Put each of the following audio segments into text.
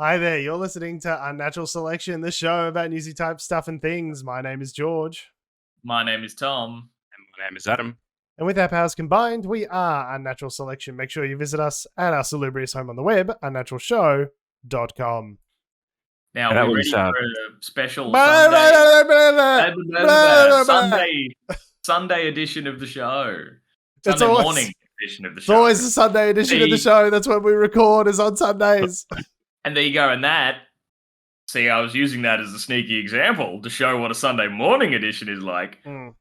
Hi there, you're listening to Unnatural Selection, the show about newsy type stuff and things. My name is George. My name is Tom. And my name is Adam. And with our powers combined, we are Unnatural Selection. Make sure you visit us at our salubrious home on the web, unnaturalshow.com. Now, That we're was, ready for a special Sunday edition of the show. It's Sunday always- morning edition of the It's show. always a Sunday edition of the show. That's when we record, is on Sundays. And there you go. And see, I was using that as a sneaky example to show what a Sunday morning edition is like,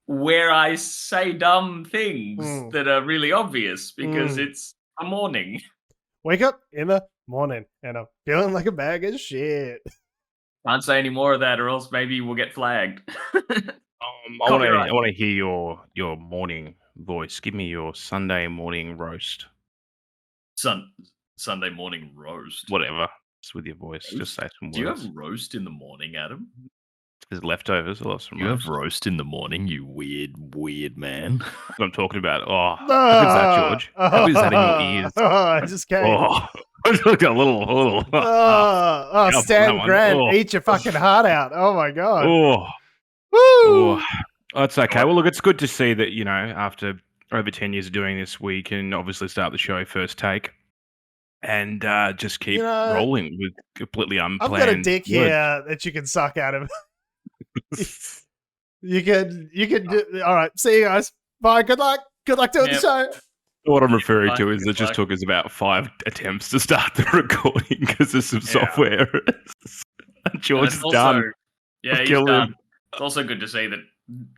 where I say dumb things that are really obvious because it's a morning. Wake up in the morning and I'm feeling like a bag of shit. Can't say any more of that or else maybe we'll get flagged. I want to hear your morning voice. Give me your Sunday morning roast. Sunday morning roast. Whatever. Just with your voice. Just say some words. Do you have roast in the morning, Adam? There's leftovers. I love some You roast. have roast in the morning, you weird man. That's what I'm talking about. Oh, how good's that, George? How is that in your ears? I just came. Oh, look a little. Stan one. Grant, Oh. eat your fucking heart out. Oh my god. Oh, Woo! oh, that's okay. Well, look, it's good to see that, after over 10 years of doing this, we can obviously start the show first take and just keep rolling with completely unplanned. I've got a dick words. here that you can suck out of. you can do. All right. See you guys. Bye. Good luck doing the show. What I'm referring to is it just took us about 5 attempts to start the recording because of some software. George is done. Yeah, he's Kill done. him. It's also good to see that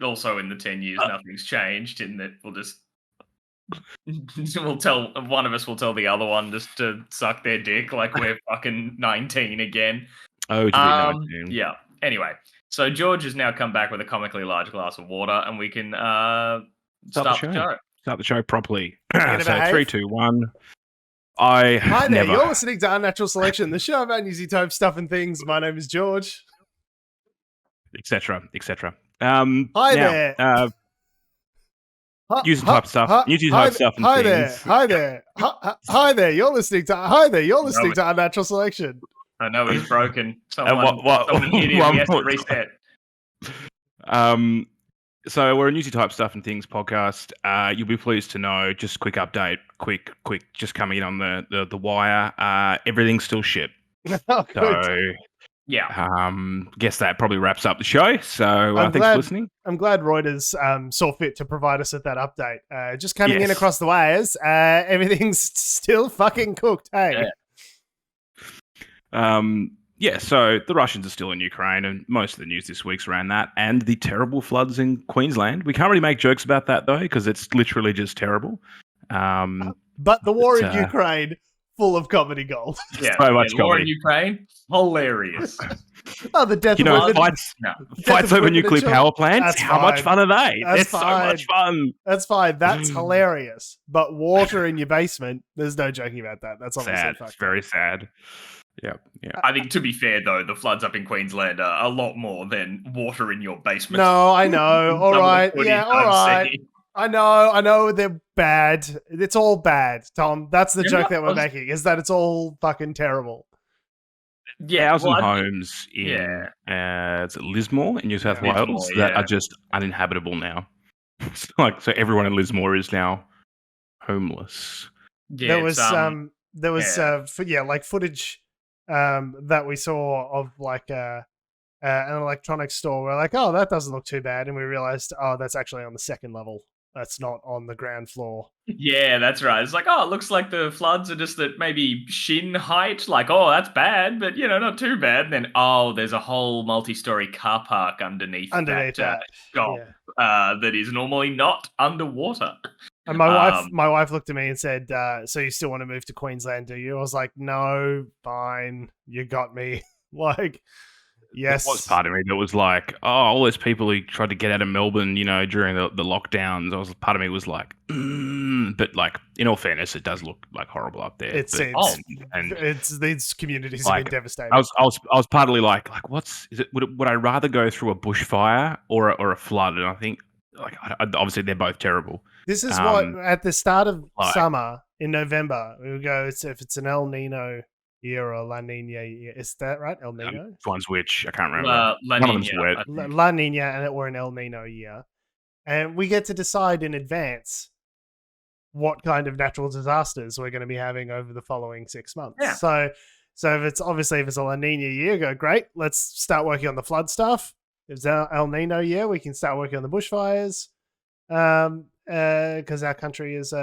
also in the 10 years nothing's changed in that we'll just one of us will tell the other one just to suck their dick like we're fucking 19 again. Oh, to be 19. Yeah. Anyway, so George has now come back with a comically large glass of water and we can start the show. Start the show properly. So 3, 2, 1. Hi there, you're listening to Unnatural Selection, the show about newsy type stuff and things. My name is George. Etc. Hi there. Using type stuff. Using type stuff and things. Hi there. You're listening to Unnatural Selection. I know he's broken. Someone hit him. He has to reset. So we're a newsy type stuff and things podcast. You'll be pleased to know, just quick update, quick, just coming in on the wire. Everything's still shit. Oh, good. So yeah. Guess that probably wraps up the show. So thanks for listening. I'm glad Reuters saw fit to provide us with that update. Just coming in across the wires, everything's still fucking cooked. Hey. Yeah. So the Russians are still in Ukraine, and most of the news this week's around that, and the terrible floods in Queensland. We can't really make jokes about that though, because it's literally just terrible. But the war in Ukraine, full of comedy gold. Yeah, so much war comedy. in Ukraine, hilarious. The death of women. Fights over nuclear power plants. That's How much fun are they? It's so much fun. That's fine. That's hilarious. But water in your basement, there's no joking about that. That's obviously sad. It's very sad. Yeah. I think, to be fair, though, the floods up in Queensland are a lot more than water in your basement. No, I know. All right. Yeah, all right. I know they're bad. It's all bad, Tom. That's the joke that we're making, is that it's all fucking terrible. Yeah, 1,000 homes in it's Lismore in New South Wales that are just uninhabitable now. So everyone in Lismore is now homeless. Yeah, there was footage that we saw of an electronics store. We're like, oh, that doesn't look too bad, and we realized, oh, that's actually on the second level. That's not on the ground floor. Yeah, that's right. It's like, oh, it looks like the floods are just at maybe shin height. Like, oh, that's bad, but, not too bad. And then, there's a whole multi-story car park underneath that shop that is normally not underwater. And my wife looked at me and said, so you still want to move to Queensland, do you? I was like, no, fine. You got me. Yes. There was part of me that was like, all those people who tried to get out of Melbourne, during the lockdowns. Part of me was like, but in all fairness, it does look like horrible up there. It seems, and these communities have been devastated. I was partly like, would I rather go through a bushfire or a flood? And I think obviously they're both terrible. This is what at the start of summer in November we would go. If it's an El Nino year or La Nina year. Is that right? El Nino? Which one's which? I can't remember. La One of them's Nina, wet. La Nina or an El Nino year. And we get to decide in advance what kind of natural disasters we're going to be having over the following 6 months. Yeah. So if it's a La Nina year, go great. Let's start working on the flood stuff. If it's El Nino year, we can start working on the bushfires. Because our country is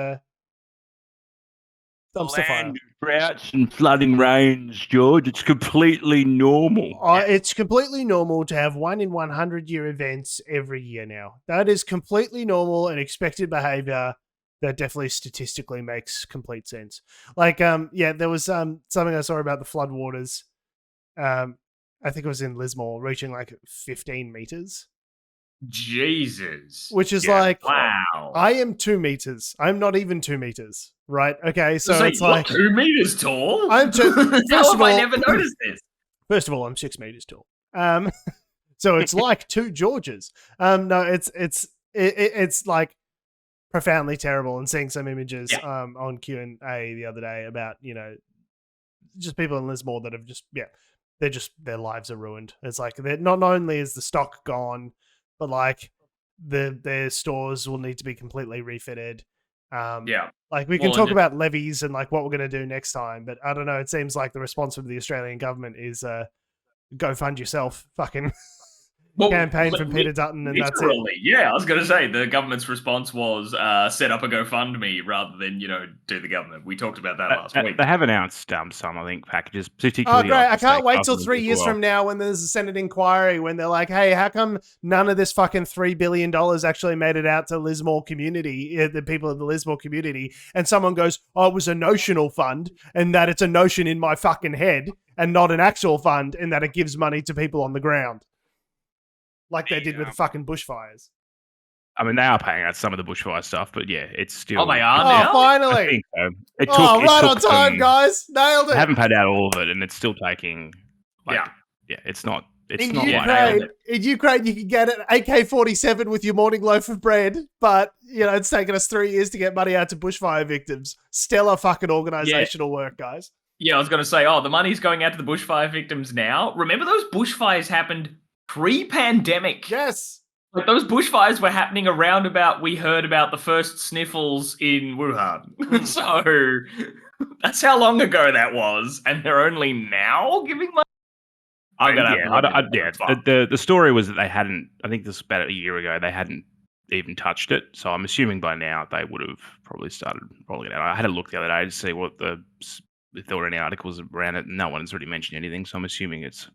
dumpster fire. Droughts and flooding rains, George. It's completely normal. It's completely normal to have 1 in 100 year events every year now. That is completely normal and expected behavior. That definitely statistically makes complete sense. Like, there was something I saw about the floodwaters. I think it was in Lismore, reaching like 15 meters. Jesus. Which is wow. I am 2 meters. I'm not even 2 meters, right? Okay, so it's like 2 meters tall. I'm How have I never noticed this? First of all, I'm 6 meters tall. So it's like 2 Georges. No, it's like profoundly terrible. And seeing some images on Q&A the other day about just people in Lismore that have their lives are ruined. It's like not only is the stock gone, but like their stores will need to be completely refitted. Like we can talk about levies and like what we're going to do next time, but I don't know. It seems like the response of the Australian government is go fund yourself, fucking campaign from Peter Dutton, and that's it. Yeah, I was going to say the government's response was set up a GoFundMe rather than do the government. We talked about that last week. They have announced some, I think, packages, particularly. Oh, great! I can't wait till 3 years from now when there's a Senate inquiry when they're like, "Hey, how come none of this fucking $3 billion actually made it out to Lismore community, the people of the Lismore community?" And someone goes, "Oh, it was a notional fund, and that it's a notion in my fucking head, and not an actual fund, and that it gives money to people on the ground." Like they did with the fucking bushfires. I mean, they are paying out some of the bushfire stuff, but yeah, it's still... Oh, they are now? Finally! I think so. It took on time, guys! Nailed it! They haven't paid out all of it, and it's still taking... it's not... In Ukraine, you can get an AK-47 with your morning loaf of bread, but, it's taken us 3 years to get money out to bushfire victims. Stellar fucking organizational work, guys. Yeah, I was going to say, the money's going out to the bushfire victims now. Remember those bushfires happened pre-pandemic? Yes. Like those bushfires were happening around about, we heard about the first sniffles in Wuhan. So that's how long ago that was. And they're only now giving money? The story was that they hadn't, I think this was about a year ago, they hadn't even touched it. So I'm assuming by now they would have probably started rolling it out. I had a look the other day to see if there were any articles around it. No one's really mentioned anything. So I'm assuming it's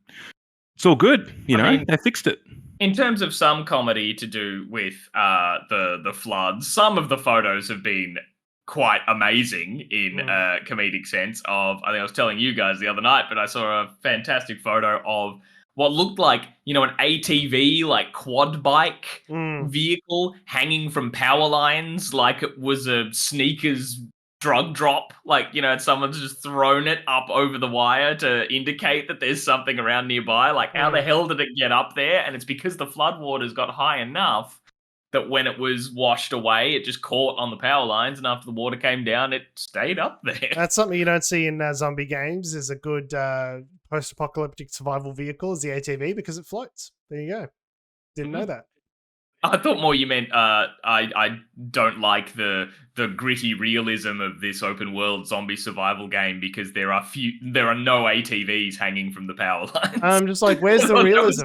all good, they fixed it. In terms of some comedy to do with the floods, some of the photos have been quite amazing in a comedic sense of, I think I was telling you guys the other night, but I saw a fantastic photo of what looked like, an ATV, like quad bike vehicle hanging from power lines like it was a sneakers drug drop, like someone's just thrown it up over the wire to indicate that there's something around nearby. Like how the hell did it get up there? And it's because the floodwaters got high enough that when it was washed away, it just caught on the power lines, and after the water came down, it stayed up there. That's something you don't see in zombie games. Is a good post-apocalyptic survival vehicle is the ATV because it floats. There you go. Didn't know that. I thought more you meant I don't like the gritty realism of this open world zombie survival game because there are no ATVs hanging from the power lines. I'm just like, where's the realism?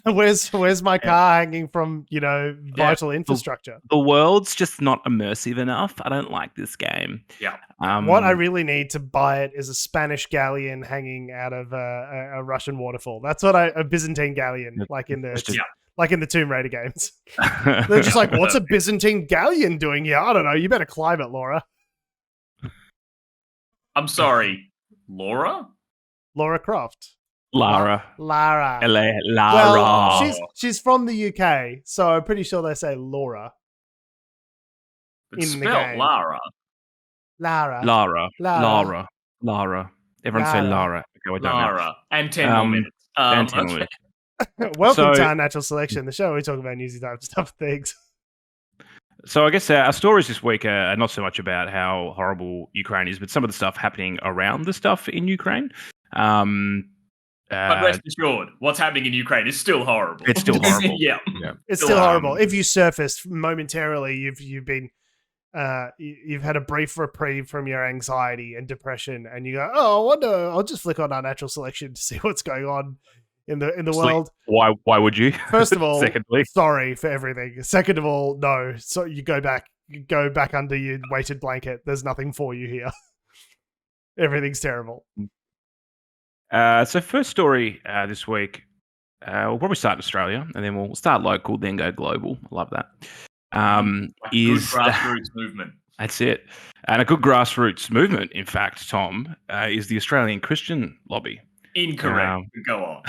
Where's my car hanging from vital infrastructure? The world's just not immersive enough. I don't like this game. Yeah. What I really need to buy it is a Spanish galleon hanging out of a Russian waterfall. That's what a Byzantine galleon, like in the. Like in the Tomb Raider games. They're just like, what's a Byzantine galleon doing here? I don't know. You better climb it, Laura. I'm sorry. Laura? Laura Croft. Lara. Lara. Lara. Well, she's from the UK, so I'm pretty sure they say Laura. It's spelled Lara. Lara. Lara. Lara. Lara. Everyone say Lara. Okay, Lara. And 10 more minutes. And 10 more minutes. Welcome to Unnatural Selection, the show where we talk about newsy type stuff and things. So I guess our stories this week are not so much about how horrible Ukraine is, but some of the stuff happening around the stuff in Ukraine. But rest assured, what's happening in Ukraine is still horrible. It's still horrible. Yeah, it's still horrible. If you surfaced momentarily, you've been you've had a brief reprieve from your anxiety and depression, and you go, "Oh, I wonder. I'll just flick on Unnatural Selection to see what's going on in the world." Why would you? First of all, secondly, sorry for everything. Second of all, no. So you go back under your weighted blanket. There's nothing for you here. Everything's terrible. So first story this week, we'll probably start in Australia, and then we'll start local, then go global. I love that. Good grassroots movement. That's it. And a good grassroots movement, in fact, Tom, is the Australian Christian lobby. Incorrect. Go on.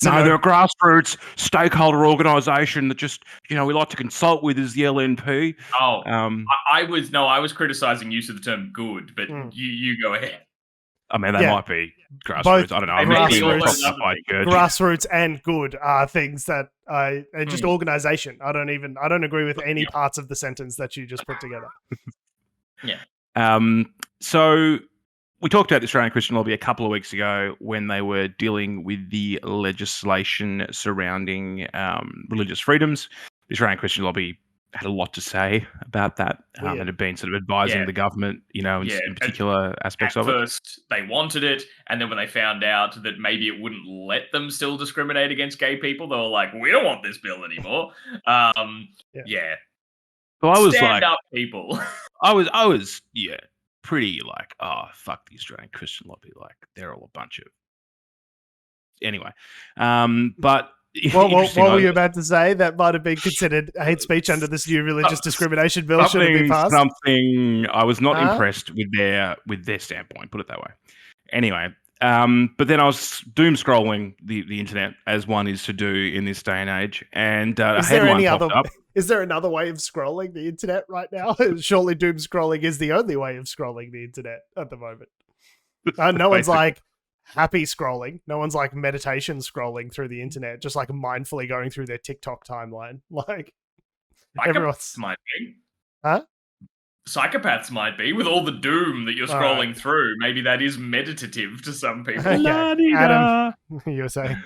They're a grassroots stakeholder organisation that just, we like to consult with as the LNP. Oh, I was criticising use of the term good, but you go ahead. I mean, they might be grassroots. I don't know. Grassroots and good are things that are just organisation. I don't agree with any parts of the sentence that you just put together. Yeah. So we talked about the Australian Christian Lobby a couple of weeks ago when they were dealing with the legislation surrounding religious freedoms. The Australian Christian Lobby had a lot to say about that and had been sort of advising the government, in particular aspects of it. At first, they wanted it, and then when they found out that maybe it wouldn't let them still discriminate against gay people, they were like, "We don't want this bill anymore." So I was stand up, people. I was pretty like, oh, fuck the Australian Christian Lobby, like they're all a bunch of. Anyway, but. What were you about to say? That might have been considered hate speech under this new religious discrimination bill. Should it be passed? Something I was not impressed with their standpoint. Put it that way. Anyway, but then I was doom scrolling the internet as one is to do in this day and age, and a headline popped up. Is there another way of scrolling the internet right now? Surely doom scrolling is the only way of scrolling the internet at the moment. No one's like happy scrolling. No one's like meditation scrolling through the internet, just like mindfully going through their TikTok timeline. Like everyone's might be. Huh? Psychopaths might be with all the doom that you're scrolling through. Maybe that is meditative to some people. Okay. Adam, you were saying.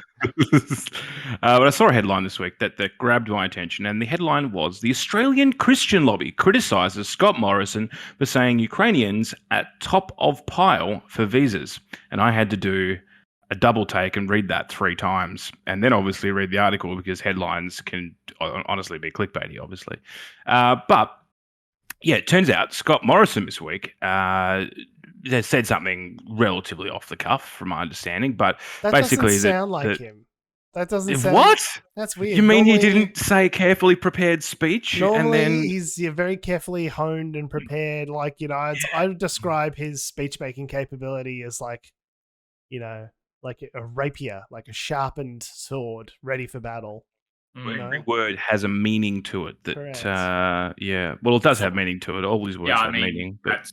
But I saw a headline this week that grabbed my attention, and the headline was "The Australian Christian Lobby criticises Scott Morrison for saying Ukrainians at top of pile for visas." And I had to do a double take and read that 3 times, and then obviously read the article because headlines can honestly be clickbaity, obviously. But yeah, it turns out Scott Morrison this week has said something relatively off the cuff, from my understanding. But that basically, doesn't sound like him. That doesn't sound. What? That's weird. You mean he didn't say carefully prepared speech? Normally, and then he's very carefully honed and prepared. Like, I would describe his speech making capability as like, like a rapier, like a sharpened sword, ready for battle. Every word has a meaning to it. Well, it does have meaning to it. All these words have meaning. But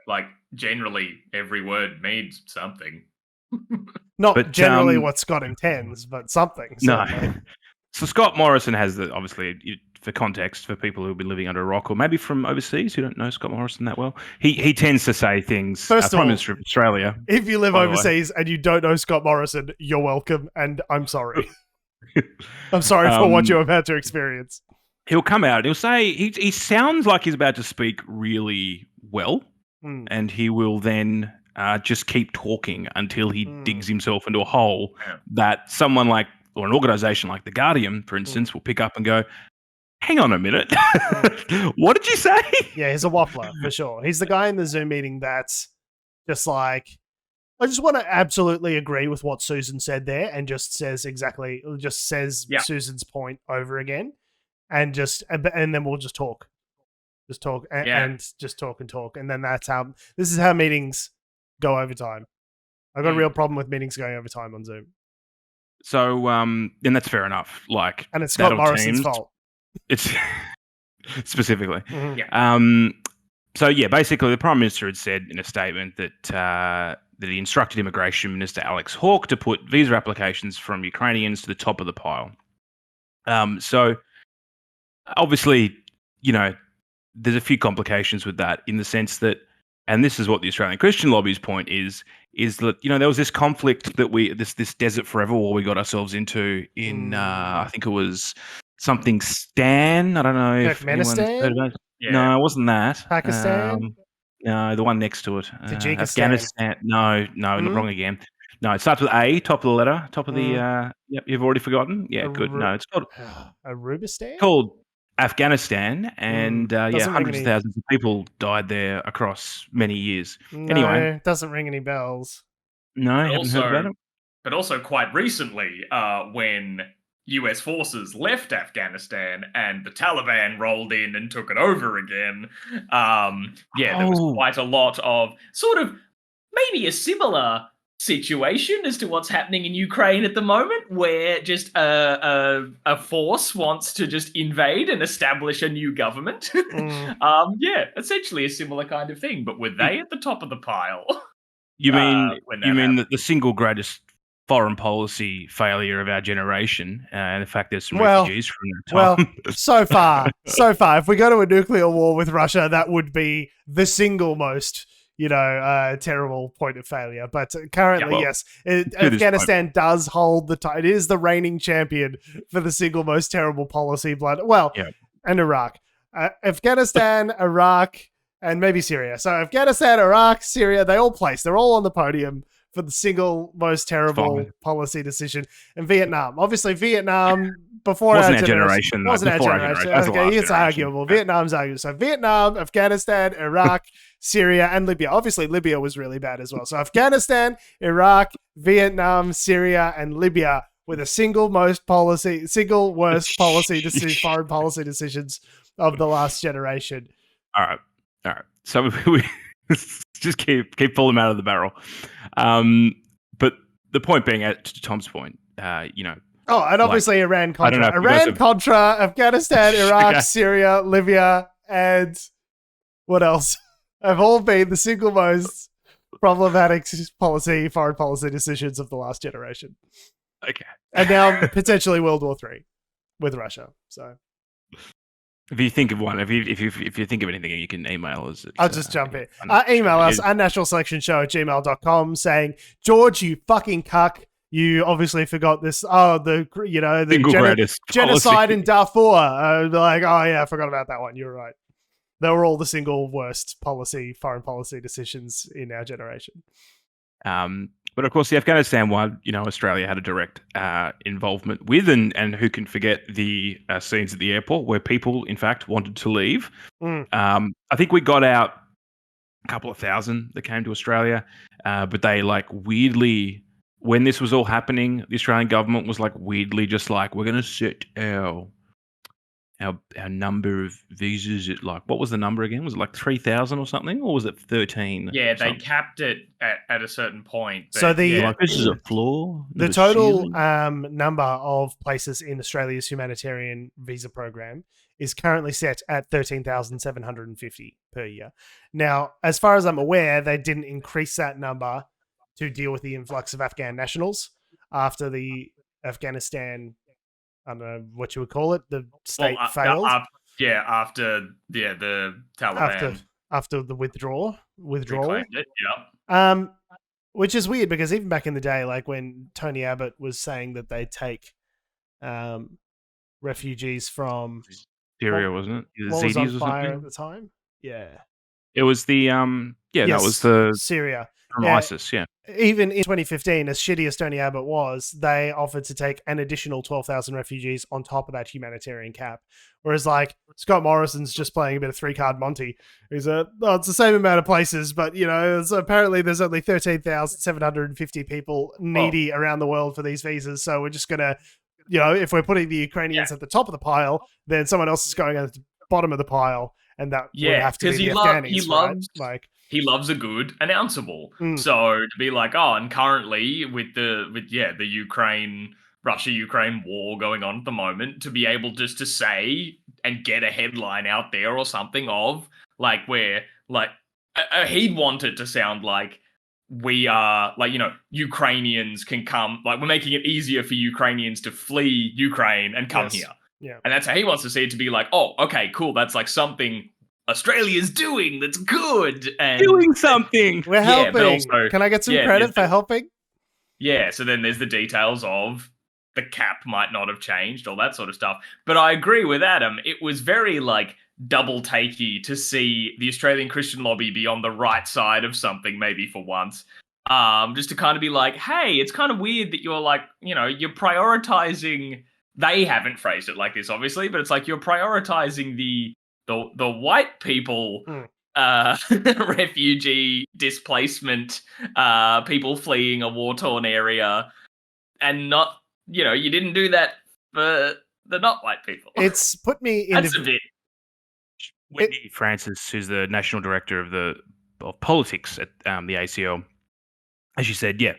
like generally every word means something. Not generally what Scott intends, but something. Certainly. No. So Scott Morrison has obviously, for context, for people who've been living under a rock or maybe from overseas who don't know Scott Morrison that well, he tends to say things. First of all, Prime Minister of Australia. If you live overseas and you don't know Scott Morrison, you're welcome, and I'm sorry. I'm sorry for what you're about to experience. He'll come out and he'll say he sounds like he's about to speak really well, and he will then just keep talking until he digs himself into a hole that someone like, or an organisation like The Guardian, for instance, will pick up and go, "Hang on a minute, what did you say?" Yeah, he's a waffler for sure. He's the guy in the Zoom meeting that's just like, I just want to absolutely agree with what Susan said there, and just says Susan's point over again, and then we'll just talk, and just talk and talk, and then this is how meetings go over time. I've got a real problem with meetings going over time on Zoom. So, and that's fair enough. Like, and it's Scott Morrison's fault. It's specifically. Mm-hmm. So yeah, basically, the Prime Minister had said in a statement that he instructed Immigration Minister Alex Hawke to put visa applications from Ukrainians to the top of the pile. So obviously, there's a few complications with that in the sense that, and this is what the Australian Christian Lobby's point is that, there was this conflict that this Desert Forever war we got ourselves into in, I think it was something Stan. I don't know if anyone's heard of it. Yeah. No, it wasn't that. Pakistan? No, the one next to it. Tajikistan. Afghanistan. No, wrong again. No, it starts with A, top of the letter, top of the, you've already forgotten? Yeah, good. No, it's called Arubistan? Called Afghanistan, and hundreds of thousands of people died there across many years. No, anyway, doesn't ring any bells. No, I haven't heard about it. But also quite recently, when US forces left Afghanistan and the Taliban rolled in and took it over again, there was quite a lot of sort of maybe a similar situation as to what's happening in Ukraine at the moment, where just a force wants to just invade and establish a new government. Essentially a similar kind of thing. But were they at the top of the pile? You mean that the single greatest foreign policy failure of our generation, and in fact, there's some refugees from that time. Well, so far, if we go to a nuclear war with Russia, that would be the single most terrible point of failure. But currently, yes, Afghanistan does hold the title. It is the reigning champion for the single most terrible policy. And Iraq. Afghanistan, Iraq, and maybe Syria. So Afghanistan, Iraq, Syria, they're all on the podium for the single most terrible policy decision. And Vietnam. Obviously, Vietnam... Before wasn't our generation. Wasn't our generation. Okay, it's arguable. Vietnam's arguable. So Vietnam, Afghanistan, Iraq, Syria, and Libya. Obviously, Libya was really bad as well. So Afghanistan, Iraq, Vietnam, Syria, and Libya were the single worst policy foreign policy decisions of the last generation. All right. So we just keep pulling them out of the barrel. But the point being, to Tom's point, Oh, and obviously Iran-Contra. Iran-Contra, Afghanistan, Iraq, Syria, Libya, and what else? Have all been the single most problematic foreign policy decisions of the last generation. Okay. And now potentially World War III with Russia. So if you think of one, if you think of anything, you can email us. I'll just jump in. Email us, unnaturalselectionshow@gmail.com, saying, George, you fucking cuck. You obviously forgot this. The genocide in Darfur. I forgot about that one. You're right. They were all the single worst foreign policy decisions in our generation. But of course, the Afghanistan one, Australia had a direct involvement with, and who can forget the scenes at the airport where people, in fact, wanted to leave. I think we got out a couple of thousand that came to Australia, but they weirdly. When this was all happening, the Australian government was weirdly just we're going to set our number of visas at what was the number again? Was it 3,000 or something, or was it 13? Yeah, they capped it at a certain point. So this is a floor. The total number of places in Australia's humanitarian visa program is currently set at 13,750 per year. Now, as far as I'm aware, they didn't increase that number to deal with the influx of Afghan nationals after the Afghanistan, I don't know what you would call it, the state failed. After the Taliban. After the withdrawal. It, yeah. Which is weird because even back in the day, when Tony Abbott was saying that they take refugees from Syria, wasn't it? What was on fire at the time? Yeah. It was the that was the Syria. From ISIS, yeah. Even in 2015, as shitty as Tony Abbott was, they offered to take an additional 12,000 refugees on top of that humanitarian cap. Whereas, Scott Morrison's just playing a bit of three-card Monty. He's it's the same amount of places, but, apparently there's only 13,750 people needy around the world for these visas. So we're just going to, if we're putting the Ukrainians at the top of the pile, then someone else is going at the bottom of the pile, and that would have to be the Afghanis, He loves a good announceable. So to be and currently with the Russia-Ukraine war going on at the moment, to be able just to say and get a headline out there or something of where he'd want it to sound like we are Ukrainians can come, we're making it easier for Ukrainians to flee Ukraine and come here. Yeah. And that's how he wants to see it, to be like, oh, okay, cool. That's like something Australia's doing that's good. And doing something. We're helping. But also, can I get some credit for helping? Yeah, so then there's the details of the cap might not have changed, all that sort of stuff. But I agree with Adam. It was very like double takey to see the Australian Christian lobby be on the right side of something, maybe for once. Just to kind of be like, hey, it's kind of weird that you're like, you're prioritizing. They haven't phrased it like this, obviously, but it's like you're prioritizing the white people, refugee displacement, people fleeing a war-torn area, and not, you didn't do that for the not white people. It's put me in That's a bit. Wendy Francis, who's the national director of politics at the ACL, as she said, this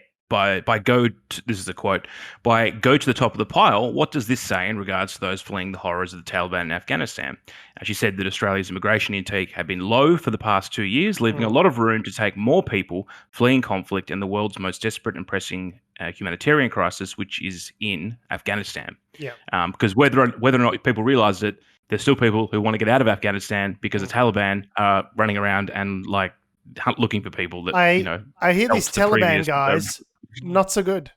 is a quote, by go to the top of the pile, what does this say in regards to those fleeing the horrors of the Taliban in Afghanistan? And she said that Australia's immigration intake had been low for the past 2 years, leaving a lot of room to take more people fleeing conflict and the world's most desperate and pressing humanitarian crisis, which is in Afghanistan. Yeah. Because whether or not people realise it, there's still people who want to get out of Afghanistan because the Taliban are running around and like looking for people that I hear these Taliban guys not so good,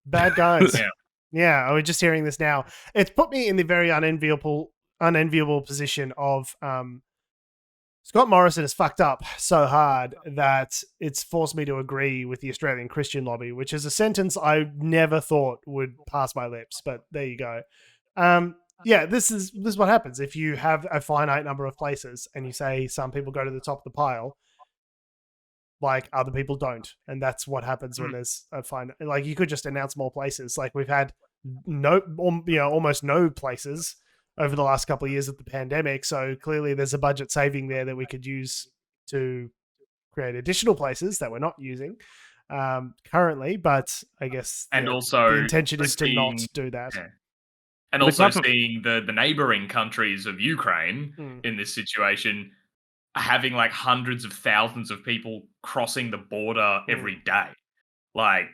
bad guys. Yeah, I was just hearing this now. It's put me in the very unenviable position of Scott Morrison has fucked up so hard that it's forced me to agree with the Australian Christian lobby, which is a sentence I never thought would pass my lips, but there you go. This is what happens if you have a finite number of places and you say some people go to the top of the pile, like other people don't, and that's what happens when there's a finite. Like you could just announce more places. Like we've had almost no places over the last couple of years of the pandemic, so clearly there's a budget saving there that we could use to create additional places that we're not using currently. But I guess also the intention is to not do that. Yeah. And also seeing the neighboring countries of Ukraine in this situation having like hundreds of thousands of people crossing the border every day. Like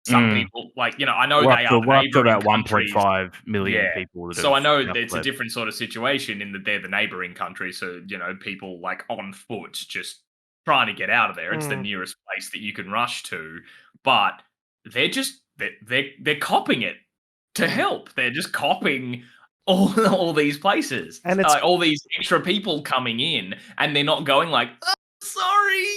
some people, like, I know they are neighboring about countries. 1.5 million people. So I know it's a different sort of situation in that they're the neighboring countries. So, people like on foot just trying to get out of there. It's the nearest place that you can rush to. But they're just, they're copping it to help. They're just copping all these places, and it's all these extra people coming in, and they're not going like, oh, sorry,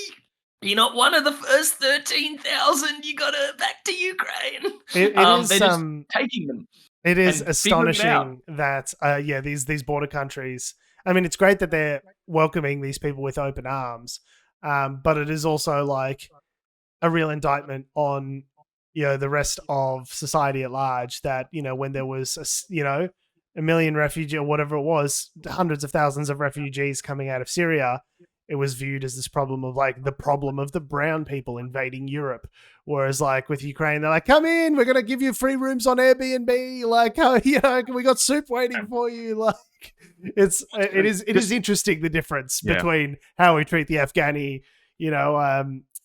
you're not one of the first 13,000. You got to back to Ukraine. They're just taking them. It is astonishing that these border countries. I mean, it's great that they're welcoming these people with open arms, but it is also like a real indictment on the rest of society at large. That when there was a million refugees or whatever it was, hundreds of thousands of refugees coming out of Syria, it was viewed as this problem of like the problem of the brown people invading Europe. Whereas like with Ukraine, they're like, come in, we're going to give you free rooms on Airbnb. Like, we got soup waiting for you. Like it is interesting, the difference between how we treat the Afghani,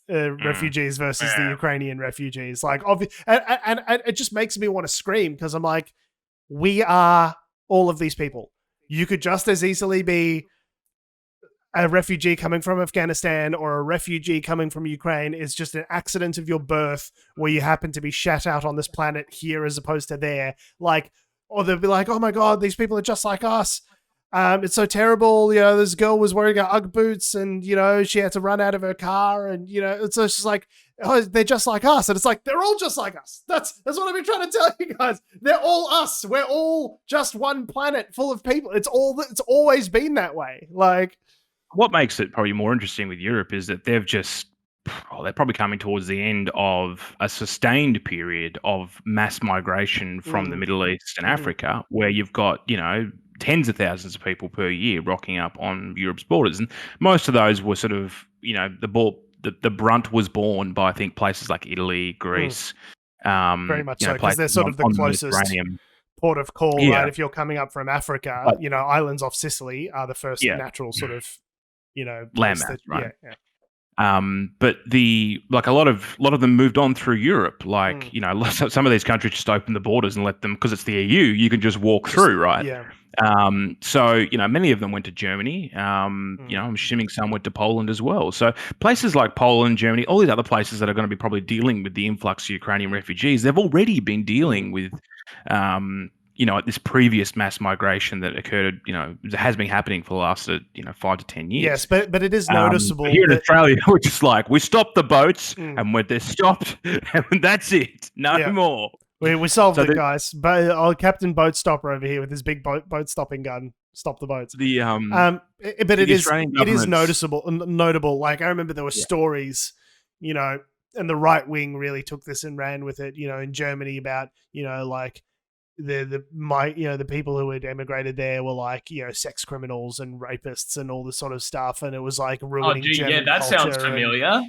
refugees versus the Ukrainian refugees. Like, and it just makes me want to scream because I'm like, we are all of these people. You could just as easily be a refugee coming from Afghanistan or a refugee coming from Ukraine. Is just an accident of your birth where you happen to be shat out on this planet here as opposed to there. Like, or they'll be like, oh my God, these people are just like us. It's so terrible. This girl was wearing her Ugg boots and, she had to run out of her car and, it's just like, oh, they're just like us. And it's like, they're all just like us. That's what I've been trying to tell you guys. They're all us. We're all just one planet full of people. It's always been that way. Like, what makes it probably more interesting with Europe is that they're probably coming towards the end of a sustained period of mass migration from the Middle East and Africa, where you've got, tens of thousands of people per year rocking up on Europe's borders. And most of those were sort of, the brunt was borne by, I think, places like Italy, Greece. Very much so, because they're sort of the closest port of call, right? If you're coming up from Africa, islands off Sicily are the first natural sort of, landmass, right? But a lot of them moved on through Europe. Like, some of these countries just opened the borders and let them, because it's the EU, you can just walk through, right? Yeah. So, many of them went to Germany. I'm assuming some went to Poland as well. So places like Poland, Germany, all these other places that are going to be probably dealing with the influx of Ukrainian refugees, they've already been dealing with, this previous mass migration that occurred, has been happening for the last, 5 to 10 years. Yes, but it is noticeable. Here in Australia, we're just like, we stopped the boats and when they're stopped, and that's it. No more. We solved it, guys. But Captain Boat Stopper over here with his big boat stopping gun stopped the boats. But it is notable. Like, I remember there were stories, and the right wing really took this and ran with it. In Germany about like the people who had emigrated there were like sex criminals and rapists and all this sort of stuff, and it was like ruining German that sounds familiar.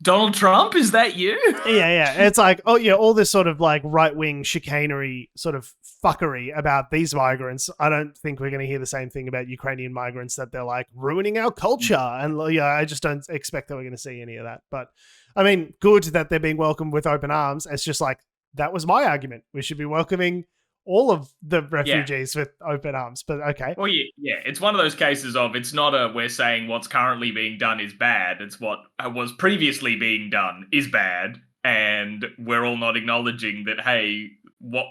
Donald Trump, is that you? Yeah. It's like, all this sort of like right-wing chicanery sort of fuckery about these migrants. I don't think we're going to hear the same thing about Ukrainian migrants, that they're like ruining our culture. And I just don't expect that we're going to see any of that. But I mean, good that they're being welcomed with open arms. It's just like, that was my argument. We should be welcoming all of the refugees with open arms, but okay. Well, yeah, it's one of those cases of, it's not we're saying what's currently being done is bad. It's what was previously being done is bad, and we're all not acknowledging that, hey, what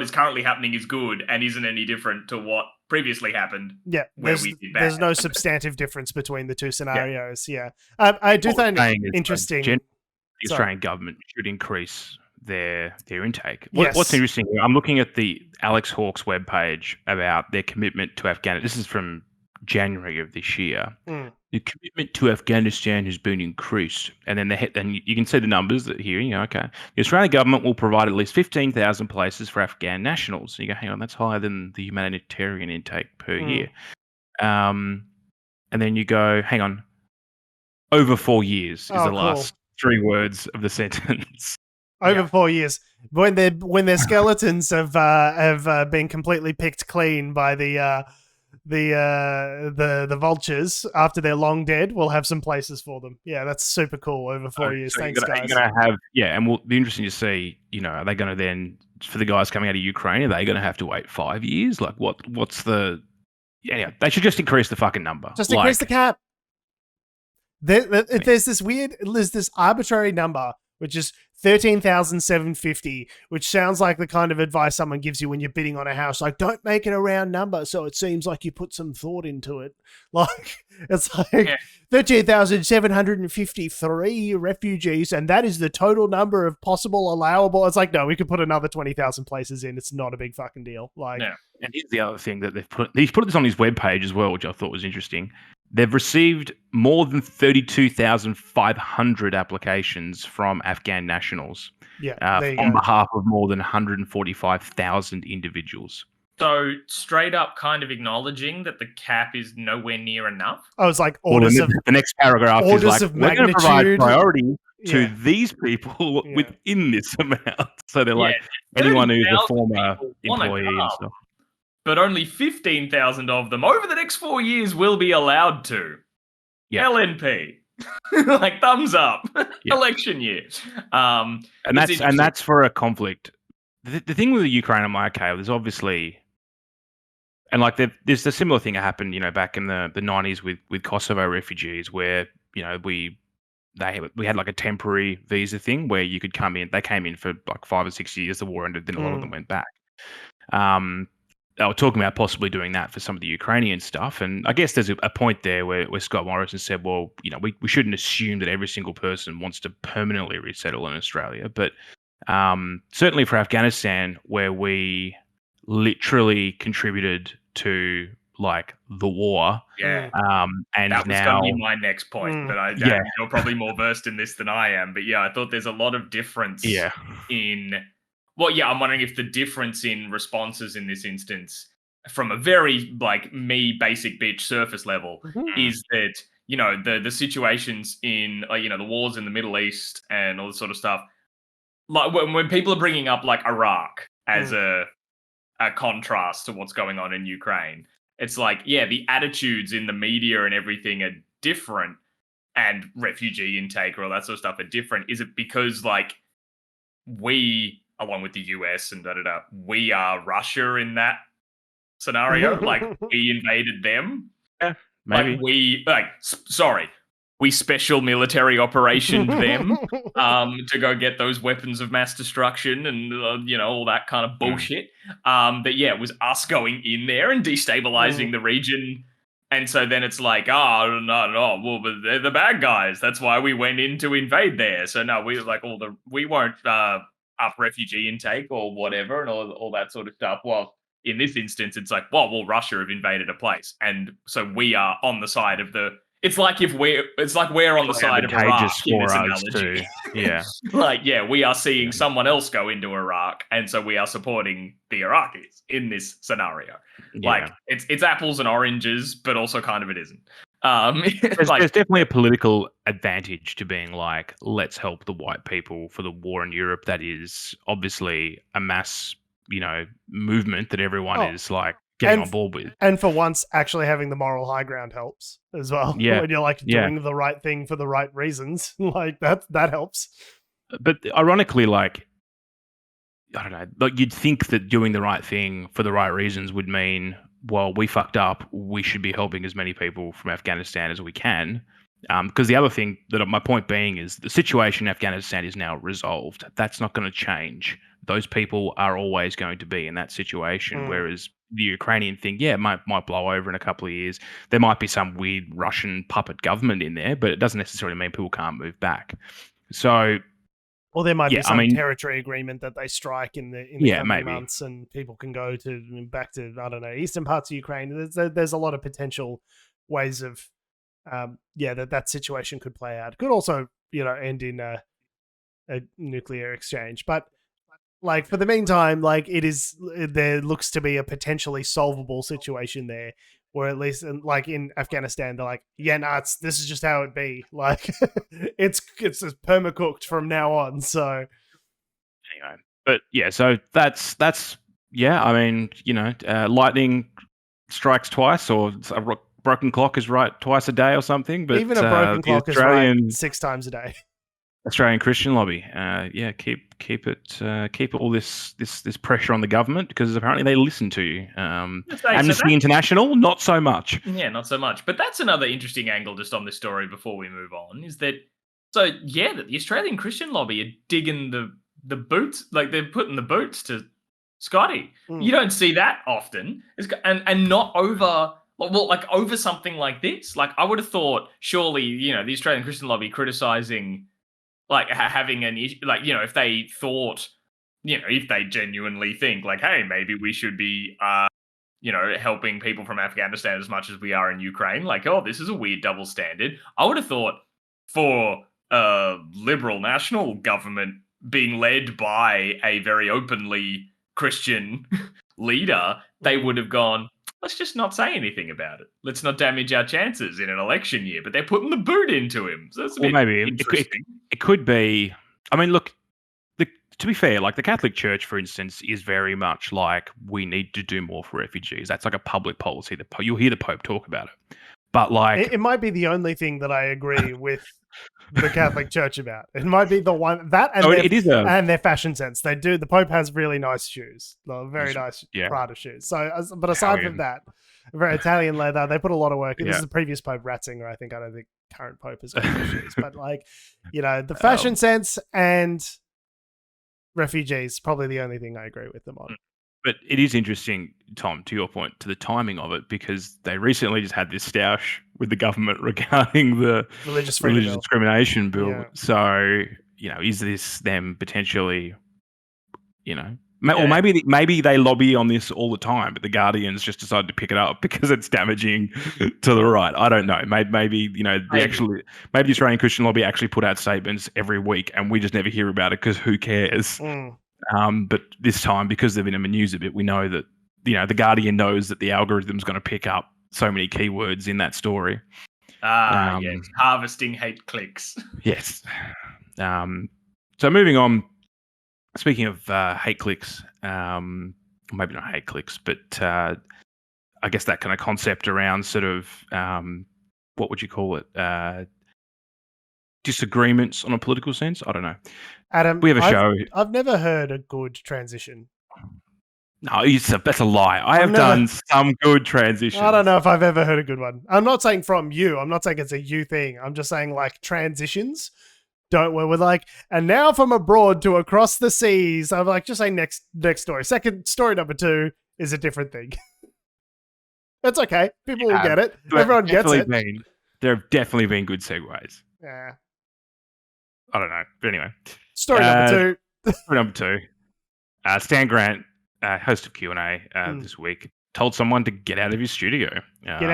is currently happening is good and isn't any different to what previously happened. Yeah, there's no substantive difference between the two scenarios. Yeah, I do find it interesting. The Australian government should increase their intake. What's interesting, I'm looking at the Alex Hawke's webpage about their commitment to Afghanistan. This is from January of this year. The commitment to Afghanistan has been increased, and then you can see the numbers that here. The Australian government will provide at least 15,000 places for Afghan nationals. And you go, hang on, that's higher than the humanitarian intake per year. And then you go, hang on, over 4 years is the last 3 words of the sentence. Over 4 years, when their skeletons have been completely picked clean by the vultures after they're long dead, we'll have some places for them. Yeah, that's super cool. Over 4 years. Thanks, guys. You're gonna have, and we'll be interesting to see. Are they going to then, for the guys coming out of Ukraine, are they going to have to wait 5 years? Like, what's the? Yeah, they should just increase the fucking number. Just increase the cap. There's this arbitrary number, which is 13,750, which sounds like the kind of advice someone gives you when you're bidding on a house. Like, don't make it a round number, so it seems like you put some thought into it. Like, it's like 13,753 refugees, and that is the total number of possible allowable. It's like, no, we could put another 20,000 places in. It's not a big fucking deal. Like, and here's the other thing that he's put this on his webpage as well, which I thought was interesting. They've received more than 32,500 applications from Afghan nationals on behalf of more than 145,000 individuals. So straight up kind of acknowledging that the cap is nowhere near enough. I was like, the next paragraph is like, we're going to provide priority to these people within this amount. So they're like, anyone who's a former employee and stuff. But only 15,000 of them over the next 4 years will be allowed to. LNP. Like, thumbs up. Election year. And that's for a conflict. The thing with the Ukraine, I'm like, okay, there's obviously, and like there's a similar thing that happened, back in the 90s with Kosovo refugees, where we had like a temporary visa thing where you could come in. They came in for like 5 or 6 years. The war ended, then a lot of them went back. They were talking about possibly doing that for some of the Ukrainian stuff. And I guess there's a point there where Scott Morrison said, well, we shouldn't assume that every single person wants to permanently resettle in Australia. But certainly for Afghanistan, where we literally contributed to like the war. And that was going to be my next point, but you're probably more versed in this than I am. But I thought there's a lot of difference in... Well, I'm wondering if the difference in responses in this instance, from a very like me basic bitch surface level, is that the situations in the wars in the Middle East and all this sort of stuff, like when people are bringing up like Iraq as a contrast to what's going on in Ukraine, it's like the attitudes in the media and everything are different, and refugee intake or all that sort of stuff are different? Is it because like we, along with the US and we are Russia in that scenario? Like we invaded them? Yeah, maybe. We special military operationed them to go get those weapons of mass destruction and all that kind of bullshit. But yeah, it was us going in there and destabilizing the region. And so then it's like, oh no, well, but they're the bad guys. That's why we went in to invade there. So no, we won't up refugee intake or whatever and all that sort of stuff. Well, in this instance, it's like, well, Russia have invaded a place, and so we are on the side of the. It's like we're on the side of Iraq in this analogy. Yeah, we are seeing someone else go into Iraq, and so we are supporting the Iraqis in this scenario. Yeah. Like it's apples and oranges, but also kind of it isn't. There's definitely a political advantage to being like, let's help the white people for the war in Europe. That is obviously a mass, movement that everyone is like getting on board with. And for once, actually having the moral high ground helps as well. Yeah. When you're like doing the right thing for the right reasons, like that helps. But ironically, like, I don't know, like you'd think that doing the right thing for the right reasons would mean, well, we fucked up. We should be helping as many people from Afghanistan as we can. Because the other thing that my point being is the situation in Afghanistan is now resolved. That's not going to change. Those people are always going to be in that situation. Whereas the Ukrainian thing, it might blow over in a couple of years. There might be some weird Russian puppet government in there, but it doesn't necessarily mean people can't move back. So, or there might be some territory agreement that they strike in the coming months, and people can go back to eastern parts of Ukraine. There's a lot of potential ways of that situation could play out. Could also end in a nuclear exchange, but like for the meantime, like there looks to be a potentially solvable situation there, or at least like in Afghanistan, they're like, this is just how it be. Like it's just permacooked from now on. So anyway, but so that's I mean, lightning strikes twice, or a broken clock is right twice a day or something. But even a broken clock is right 6 times a day. Australian Christian lobby, keep all this pressure on the government, because apparently they listen to you. Amnesty International, not so much. Yeah, not so much. But that's another interesting angle just on this story before we move on, is that that the Australian Christian lobby are digging the boots, like they're putting the boots to Scotty. You don't see that often, and not over. Well, like over something like this. Like I would have thought, surely the Australian Christian lobby criticising. Like having an issue, like, if they thought, if they genuinely think like, hey, maybe we should be, helping people from Afghanistan as much as we are in Ukraine. Like, oh, this is a weird double standard. I would have thought for a liberal national government being led by a very openly Christian leader, they would have gone, let's just not say anything about it. Let's not damage our chances in an election year. But they're putting the boot into him. So that's a bit interesting. It could be. I mean, look, to be fair, like the Catholic Church, for instance, is very much like, we need to do more for refugees. That's like a public policy. You'll hear the Pope talk about it. But like, it might be the only thing that I agree with the Catholic Church about. It might be the one that, and and their fashion sense. They do. The Pope has really nice shoes, very nice Prada shoes. So, but aside from that, very Italian leather. They put a lot of work. This is the previous Pope Ratzinger, I think. I don't think current Pope has got shoes, but like, the fashion sense and refugees, probably the only thing I agree with them on. But it is interesting, Tom, to your point, to the timing of it, because they recently just had this stoush with the government regarding the religious discrimination bill. Yeah. So, is this them potentially, or maybe they lobby on this all the time, but the Guardians just decided to pick it up because it's damaging to the right. I don't know. Maybe the Australian Christian lobby actually put out statements every week, and we just never hear about it because who cares? But this time, because they've been in the news a bit, we know that the Guardian knows that the algorithm's going to pick up so many keywords in that story. Yes, harvesting hate clicks. Yes. So moving on. Speaking of hate clicks, maybe not hate clicks, but I guess that kind of concept around sort of what would you call it? disagreements on a political sense. I don't know. Adam, we have a show. I've never heard a good transition. No, that's a lie. I have done some good transitions. I don't know if I've ever heard a good one. I'm not saying from you. I'm not saying it's a you thing. I'm just saying like transitions don't work. We're like, and now from abroad to across the seas. I'm like, just say next story. Second story number 2 is a different thing. It's okay. People will get it. Everyone gets it. There have definitely been good segues. Yeah. I don't know. But anyway. Story number 2. Story number 2. Stan Grant, host of Q&A this week, told someone to get out of his studio. Get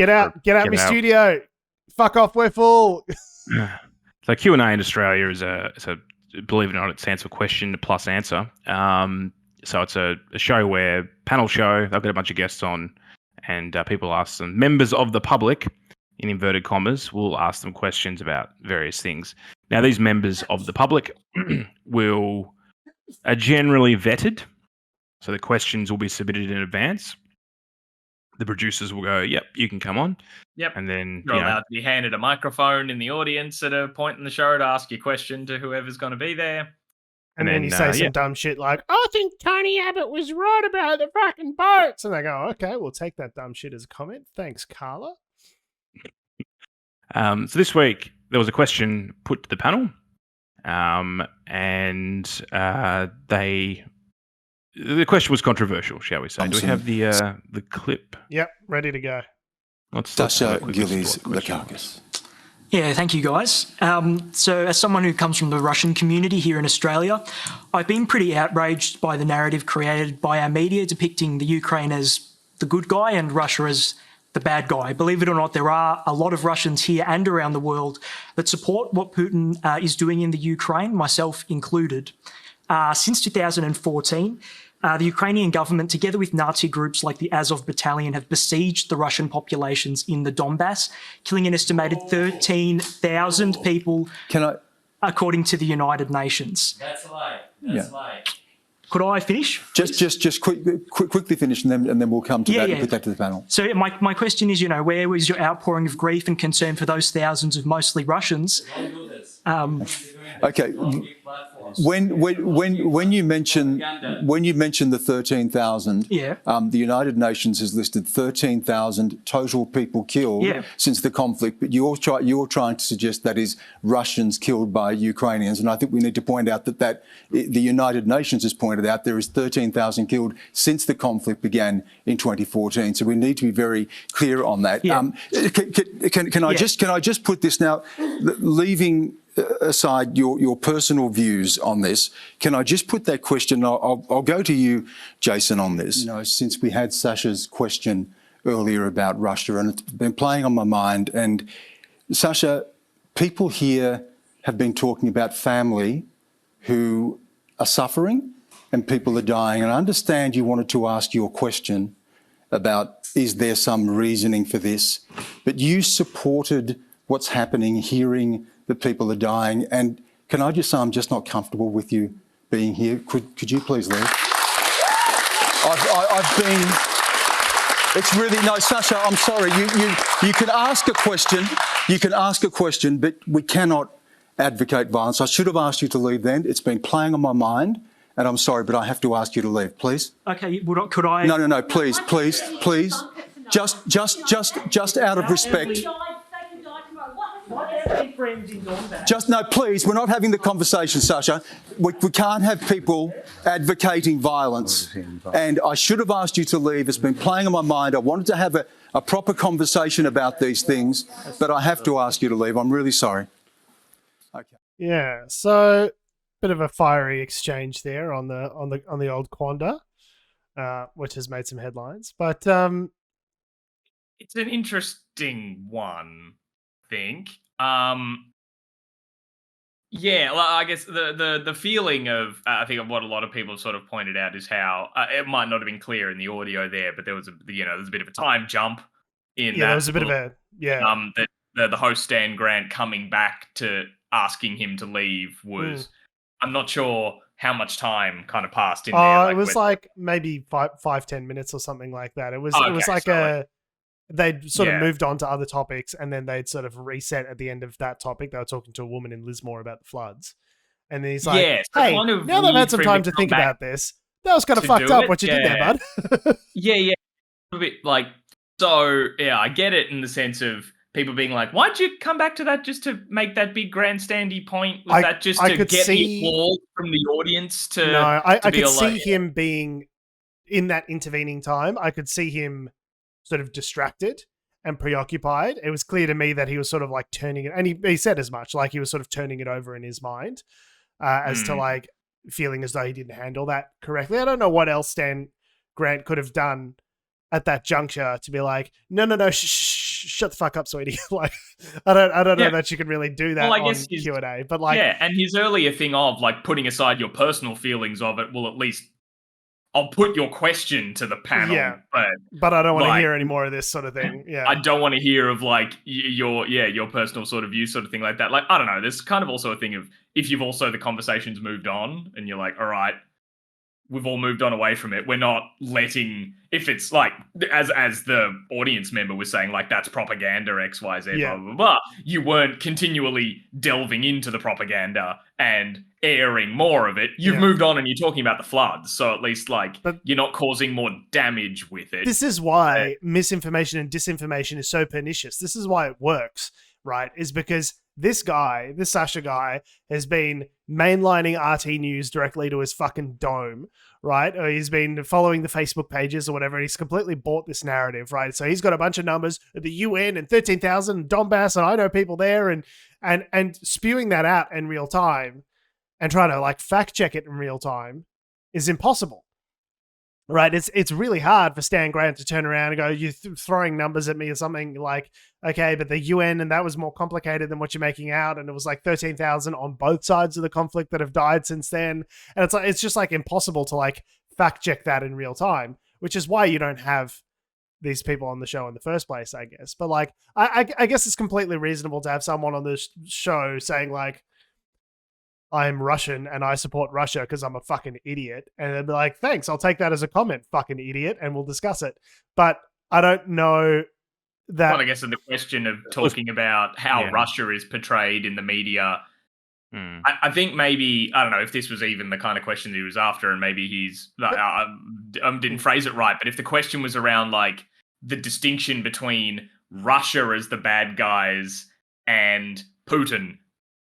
out my studio. Fuck off, we're full. So Q&A in Australia is a believe it or not, it stands for question plus answer. So it's a show where, panel show, they've got a bunch of guests on, and people ask them, members of the public, in inverted commas, will ask them questions about various things. Now, these members of the public are generally vetted. So the questions will be submitted in advance. The producers will go, yep, you can come on. Yep. And then you're allowed to be handed a microphone in the audience at a point in the show to ask your question to whoever's going to be there. And then you say some dumb shit like, I think Tony Abbott was right about the fucking boats. And they go, okay, we'll take that dumb shit as a comment. Thanks, Carla. So this week, there was a question put to the panel. The question was controversial, shall we say. Do we have the clip? Yep, ready to go. Sasha Gillies Lakakis. Yeah, thank you, guys. So as someone who comes from the Russian community here in Australia, I've been pretty outraged by the narrative created by our media depicting the Ukraine as the good guy and Russia as the bad guy. Believe it or not, there are a lot of Russians here and around the world that support what Putin is doing in the Ukraine, myself included. Since 2014, the Ukrainian government, together with Nazi groups like the Azov Battalion, have besieged the Russian populations in the Donbass, killing an estimated 13,000 people, according to the United Nations. That's a lie. That's a lie. Could I finish? Just quickly finish, and then we'll come to that and put that to the panel. So my question is, where was your outpouring of grief and concern for those thousands of mostly Russians? Okay. When you mention the 13,000, the United Nations has listed 13,000 total people killed since the conflict, but you're trying to suggest that is Russians killed by Ukrainians, and I think we need to point out that the United Nations has pointed out there is 13,000 killed since the conflict began in 2014. So we need to be very clear on that. Can I just put this now, leaving aside your personal views on this, can I just put that question? I'll go to you, Jason, on this. Since we had Sasha's question earlier about Russia, and it's been playing on my mind. And Sasha, people here have been talking about family who are suffering and people are dying. And I understand you wanted to ask your question about, is there some reasoning for this? But you supported what's happening, hearing that people are dying. And can I just say I'm just not comfortable with you being here? Could you please leave? I've been... It's really... No, Sasha, I'm sorry. You can ask a question, but we cannot advocate violence. I should have asked you to leave then. It's been playing on my mind, and I'm sorry, but I have to ask you to leave, please. Okay, could I... No, please. Just out of respect... Please, we're not having the conversation, Sasha. We can't have people advocating violence. And I should have asked you to leave. It's been playing on my mind. I wanted to have a proper conversation about these things, but I have to ask you to leave. I'm really sorry. Okay. Yeah, so bit of a fiery exchange there on the old Quanda, which has made some headlines. But it's an interesting one, I think. I guess the feeling of I think of what a lot of people have sort of pointed out is how it might not have been clear in the audio there, but there was there's a bit of a time jump in that. There was a bit of a that the host Stan Grant coming back to asking him to leave was I'm not sure how much time kind of passed in there. It was like maybe 5-10 minutes or something like that. It was like they'd sort of moved on to other topics, and then they'd sort of reset at the end of that topic. They were talking to a woman in Lismore about the floods. And then he's like, hey, now they've had some time to think about this. That was kind of fucked up what you did there, bud. yeah. A bit like, so, yeah, I get it in the sense of people being like, why'd you come back to that just to make that big grandstandy point? Was that just to get the applause from the audience to No, I could see him being, in that intervening time, I could see him sort of distracted and preoccupied. It was clear to me that he was sort of like turning it, and he said as much, like he was sort of turning it over in his mind as to like feeling as though he didn't handle that correctly. I don't know what else Stan Grant could have done at that juncture to be like, no, shut the fuck up, sweetie. Like, I don't know that you can really do that on Q&A, but like, and his earlier thing of like putting aside your personal feelings of it will at least, I'll put your question to the panel, but I don't want to hear any more of this sort of thing. Yeah, I don't want to hear of like your personal sort of view, sort of thing like that. Like, I don't know. There's kind of also a thing of if you've also the conversation's moved on and you're like, all right, we've all moved on away from it. We're not letting, if it's like, as the audience member was saying, like, that's propaganda, X, Y, Z, blah, blah, blah. You weren't continually delving into the propaganda and airing more of it. You've moved on and you're talking about the floods. So at least, like, you're not causing more damage with it. This is why misinformation and disinformation is so pernicious. This is why it works, right? Is because this Sasha guy, has been mainlining RT News directly to his fucking dome, right? Or he's been following the Facebook pages or whatever, and he's completely bought this narrative, right? So he's got a bunch of numbers at the UN and 13,000 and Donbass, and I know people there, and spewing that out in real time and trying to like fact check it in real time is impossible. Right, it's really hard for Stan Grant to turn around and go, you're throwing numbers at me or something, like, okay, but the UN, and that was more complicated than what you're making out, and it was like 13,000 on both sides of the conflict that have died since then, and it's like, it's just like impossible to like fact check that in real time, which is why you don't have these people on the show in the first place, I guess. But like, I guess it's completely reasonable to have someone on this show saying like, I'm Russian and I support Russia because I'm a fucking idiot. And they'd be like, thanks, I'll take that as a comment, fucking idiot, and we'll discuss it. But I don't know that... Well, I guess in the question of talking about how Russia is portrayed in the media, I think maybe, I don't know if this was even the kind of question that he was after, and maybe he's... I didn't phrase it right, but if the question was around like the distinction between Russia as the bad guys and Putin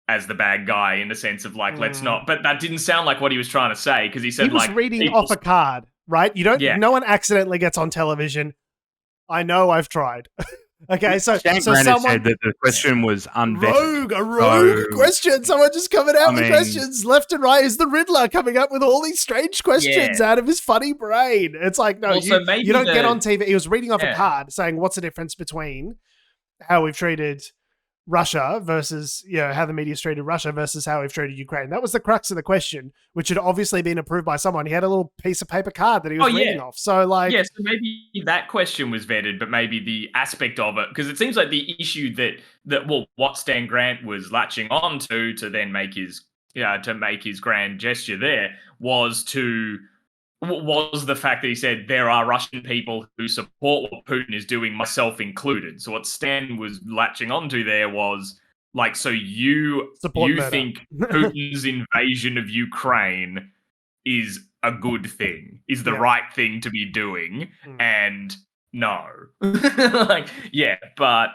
as the bad guy, in the sense of like, let's not, but that didn't sound like what he was trying to say, because he said, he was like, reading off a card, right? You don't, no one accidentally gets on television. I know, I've tried. Okay, so someone said that the question was unvetted. A rogue question. Someone just coming out with questions left and right. Is the Riddler coming up with all these strange questions out of his funny brain? It's like, no, also, you don't get on TV. He was reading off a card saying, what's the difference between how we've treated Russia versus, how the media's treated Russia versus how we've treated Ukraine. That was the crux of the question, which had obviously been approved by someone. He had a little piece of paper card that he was reading off. So like... Yeah, so maybe that question was vetted, but maybe the aspect of it, because it seems like the issue that what Stan Grant was latching on to then make his, to make his grand gesture there was the fact that he said there are Russian people who support what Putin is doing, myself included. So what Stan was latching onto there was like, so you think Putin's invasion of Ukraine is a good thing, is the right thing to be doing, and no. But...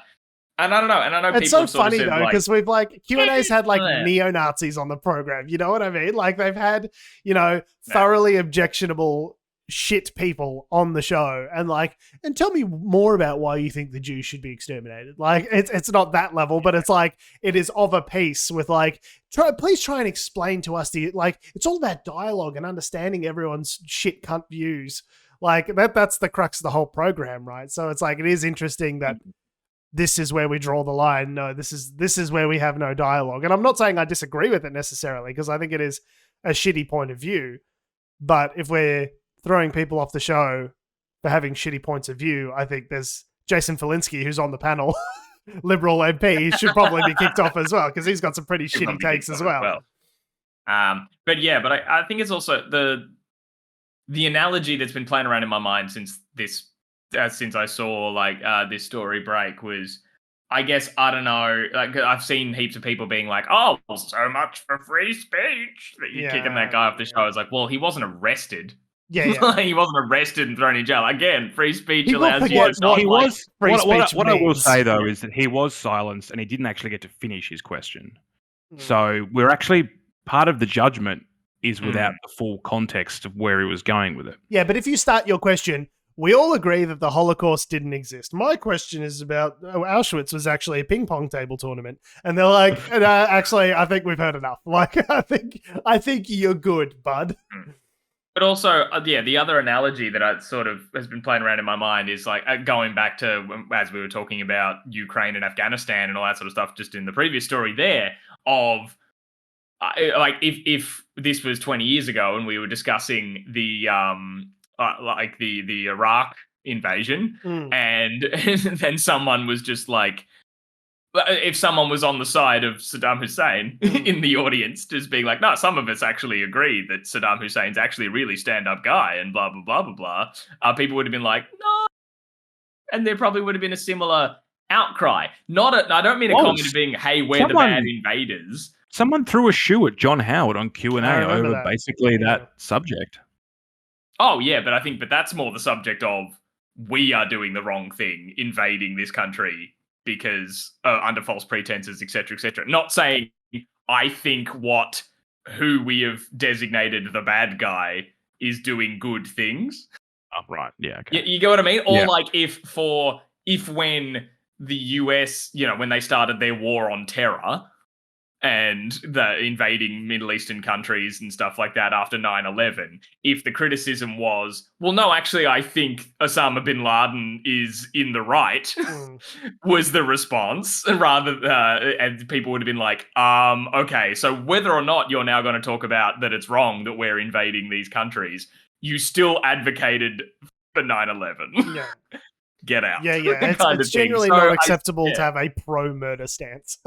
And I don't know. And I know it's people so funny though, because we've like Q&A's had like neo-Nazis on the program. You know what I mean? Like they've had, thoroughly objectionable shit people on the show, and tell me more about why you think the Jews should be exterminated. Like it's not that level, but it's like it is of a piece with like, please try and explain to us it's all about dialogue and understanding everyone's shit cunt views. Like that's the crux of the whole program, right? So it's like it is interesting that this is where we draw the line. No, this is where we have no dialogue. And I'm not saying I disagree with it necessarily, because I think it is a shitty point of view. But if we're throwing people off the show for having shitty points of view, I think there's Jason Falinski, who's on the panel, Liberal MP, he should probably be kicked off as well, because he's got some pretty shitty takes as well. But I think it's also the analogy that's been playing around in my mind since this since I saw like this story break was, I guess, I don't know, like I've seen heaps of people being like, oh, so much for free speech, that you're kicking that guy off the show. I was like, well, he wasn't arrested. Yeah. He wasn't arrested and thrown in jail. Again, free speech allows you to what he was. What I will means. say though is that he was silenced and he didn't actually get to finish his question. So we're actually, part of the judgment is without the full context of where he was going with it. Yeah, but if you start your question, we all agree that the Holocaust didn't exist. My question is about Auschwitz was actually a ping pong table tournament, and they're like, actually, I think we've heard enough. Like, I think you're good, bud. But also, the other analogy that I sort of has been playing around in my mind is like going back to, as we were talking about Ukraine and Afghanistan and all that sort of stuff, just in the previous story there, of like if this was 20 years ago and we were discussing the the Iraq invasion, and then someone was just like, if someone was on the side of Saddam Hussein in the audience, just being like, no, some of us actually agree that Saddam Hussein's actually a really stand-up guy and blah, blah, blah, blah, blah, people would have been like, no. And there probably would have been a similar outcry. I don't mean a comment of being, hey, we're the bad invaders. Someone threw a shoe at John Howard on Q&A over basically that subject. Oh, yeah, but that's more the subject of, we are doing the wrong thing, invading this country because under false pretenses, etc., etc. Not saying I think who we have designated the bad guy is doing good things. Oh, right. Yeah. Okay. You get what I mean? Or like if when the US, when they started their war on terror and the invading Middle Eastern countries and stuff like that after 9/11, if the criticism was, well, no, actually, I think Osama bin Laden is in the right, was the response, and people would have been like, okay, so whether or not you're now going to talk about that it's wrong that we're invading these countries, you still advocated for 9/11. Yeah. Get out. Yeah. It's generally not acceptable to have a pro-murder stance.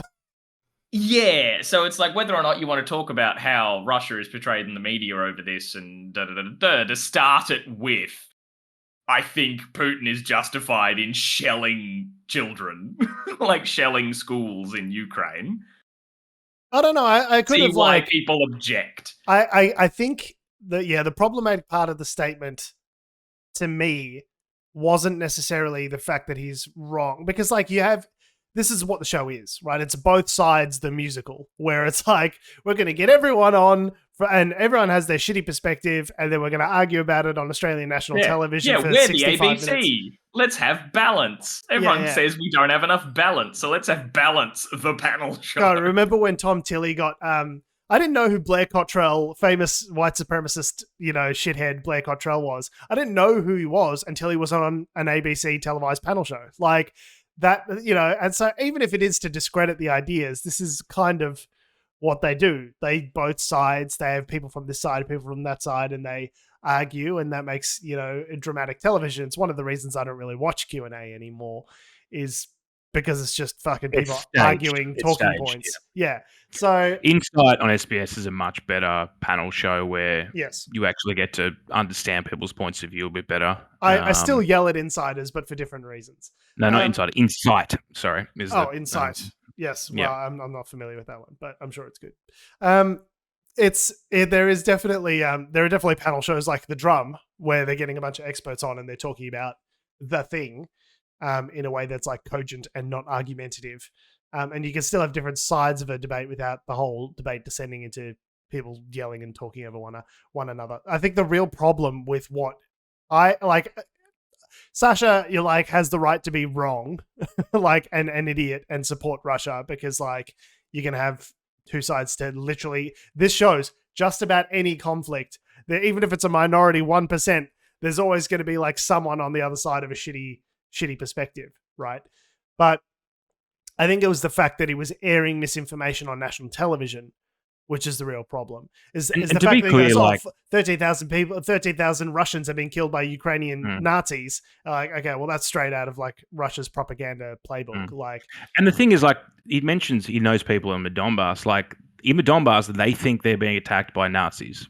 Yeah, so it's like whether or not you want to talk about how Russia is portrayed in the media over this and to start it with, I think Putin is justified in shelling children, like shelling schools in Ukraine. I don't know. I could have why people object. I think that the problematic part of the statement to me wasn't necessarily the fact that he's wrong, because like this is what the show is, right? It's both sides the musical, where it's like, we're going to get everyone on, and everyone has their shitty perspective, and then we're going to argue about it on Australian national television for 65 minutes. Yeah, we're the ABC. Let's have balance. Everyone says we don't have enough balance, so let's have balance, the panel show. God, remember when Tom Tilley got... I didn't know who Blair Cottrell, famous white supremacist, shithead Blair Cottrell was. I didn't know who he was until he was on an ABC televised panel show. Like... that, and so even if it is to discredit the ideas, this is kind of what they do. Both sides, they have people from this side, people from that side, and they argue, and that makes, dramatic television. It's one of the reasons I don't really watch Q&A anymore, is because it's just fucking people arguing talking points. Yeah. So Insight on SBS is a much better panel show where you actually get to understand people's points of view a bit better. I still yell at insiders, but for different reasons. No, not Insider. Insight. Sorry. Insight. Yes. Well, I'm not familiar with that one, but I'm sure it's good. There are definitely panel shows like The Drum where they're getting a bunch of experts on and they're talking about the thing in a way that's like cogent and not argumentative. And you can still have different sides of a debate without the whole debate descending into people yelling and talking over one another. I think the real problem with what I like, Sasha, has the right to be wrong, like an idiot, and support Russia, because like you can have two sides to literally. This shows just about any conflict. That even if it's a minority 1%, there's always going to be like someone on the other side of a shitty perspective, right? But I think it was the fact that he was airing misinformation on national television, which is the real problem. Is the fact that he goes off 13,000 people, 13,000 Russians have been killed by Ukrainian Nazis. Like, okay, well, that's straight out of like Russia's propaganda playbook. Like, and the thing is, like, he mentions he knows people in the Donbass. Like in the Donbass, they think they're being attacked by Nazis.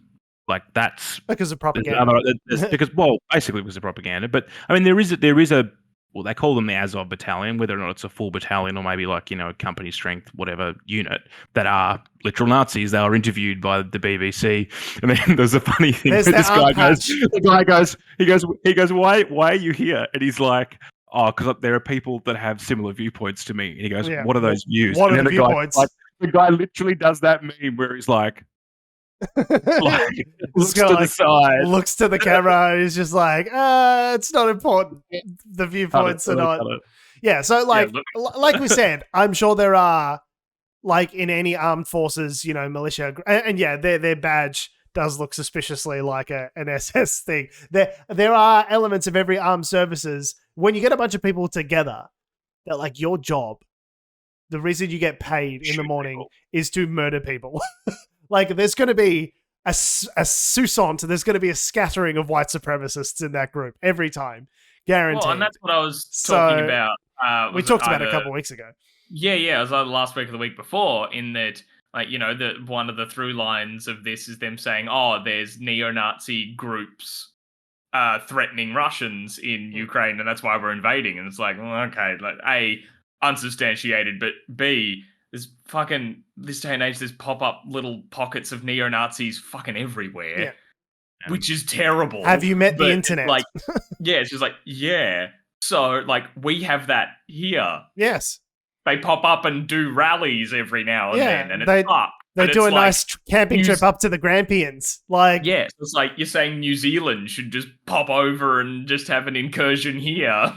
Like that's because of propaganda. Because basically because of propaganda. But I mean, there is a well, they call them the Azov battalion, whether or not it's a full battalion or maybe like, company strength, whatever unit, that are literal Nazis. They are interviewed by the BBC. And then there's a funny thing. The guy goes, why are you here? And he's like, oh, because there are people that have similar viewpoints to me. And he goes, what are those views? What are the viewpoints? The guy literally does that meme where he's like looks to the side, looks to the camera, and he's just like, it's not important. The viewpoints are not. Yeah, so like we said, I'm sure there are, like in any armed forces, militia, and yeah, their badge does look suspiciously like an SS thing. There are elements of every armed services. When you get a bunch of people together, that like your job, the reason you get paid in the morning is to murder people. Like, there's going to be a sousant, there's going to be a scattering of white supremacists in that group every time. Guaranteed. Well, and that's what I was talking about. We talked about it a couple of weeks ago. Yeah, it was either last week or the week before, in that, like, one of the through lines of this is them saying, there's neo-Nazi groups threatening Russians in Ukraine, and that's why we're invading. And it's like, well, okay, like, A, unsubstantiated, but B, there's fucking, this day and age, there's pop-up little pockets of neo-Nazis fucking everywhere, which is terrible. Have you met the internet? Like, it's just like, so, like, we have that here. Yes. They pop up and do rallies every now and then, and it's up. They do a nice camping trip up to the Grampians. Like, so it's like you're saying New Zealand should just pop over and just have an incursion here.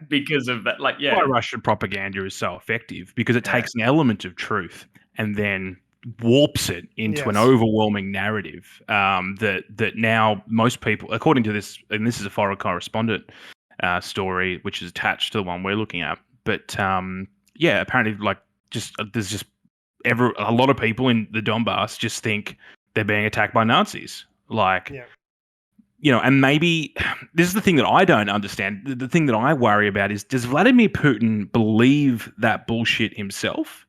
Because of that. Like, why Russian propaganda is so effective, because it takes an element of truth and then warps it into an overwhelming narrative that now most people, according to this, and this is a foreign correspondent story, which is attached to the one we're looking at, but apparently, like, there's just a lot of people in the Donbass just think they're being attacked by Nazis. Like, and maybe this is the thing that I don't understand. The thing that I worry about is, does Vladimir Putin believe that bullshit himself?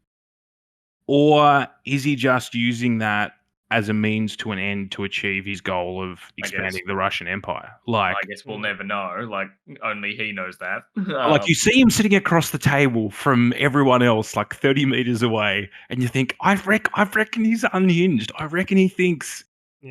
Or is he just using that as a means to an end to achieve his goal of expanding the Russian Empire? Like, I guess we'll never know. Like, only he knows that. Like, you see him sitting across the table from everyone else, like 30 meters away, and you think, I reckon he's unhinged. I reckon he thinks.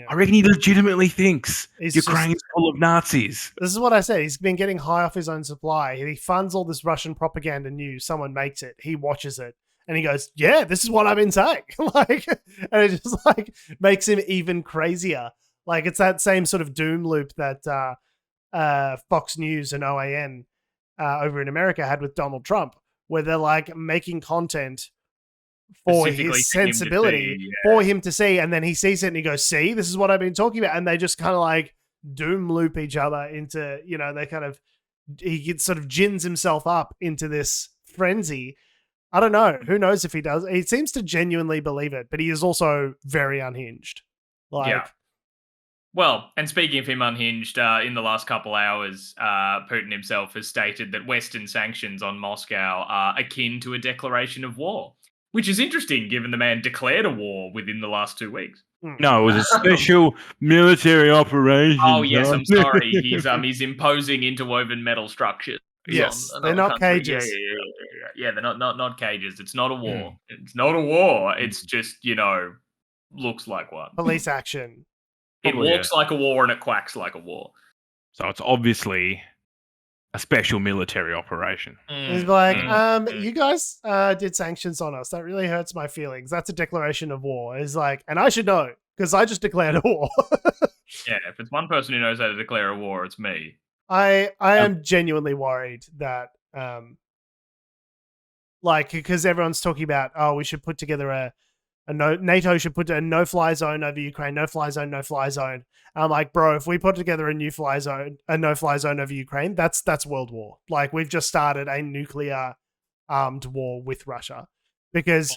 I reckon he legitimately thinks Ukraine's full of Nazis. This is what I said. He's been getting high off his own supply. He funds all this Russian propaganda news. Someone makes it. He watches it. And he goes, this is what I've been saying. Like, and it just like makes him even crazier. Like, it's that same sort of doom loop that Fox News and OAN over in America had with Donald Trump, where they're like making content for his sensibility, for him to see, and then he sees it and he goes, see, this is what I've been talking about. And they just kind of like doom loop each other into, they kind of, he sort of gins himself up into this frenzy. I don't know. Who knows if he does? He seems to genuinely believe it, but he is also very unhinged. Well, and speaking of him unhinged, in the last couple hours, Putin himself has stated that Western sanctions on Moscow are akin to a declaration of war, which is interesting given the man declared a war within the last 2 weeks. No, it was a special military operation. Oh, yes, I'm sorry. He's imposing interwoven metal structures. Yes, they're not cages. Yeah, they're not cages. It's not a war. It's not a war. It's just, looks like one. Police action. It walks like a war and it quacks like a war. So it's obviously a special military operation. He's like, you guys did sanctions on us. That really hurts my feelings. That's a declaration of war. He's like, and I should know because I just declared a war. Yeah, if it's one person who knows how to declare a war, it's me. I am genuinely worried that, because everyone's talking about, we should put together NATO should put a no-fly zone over Ukraine, no-fly zone. I'm like, bro, if we put together a no-fly zone over Ukraine, that's world war. Like, we've just started a nuclear armed war with Russia, because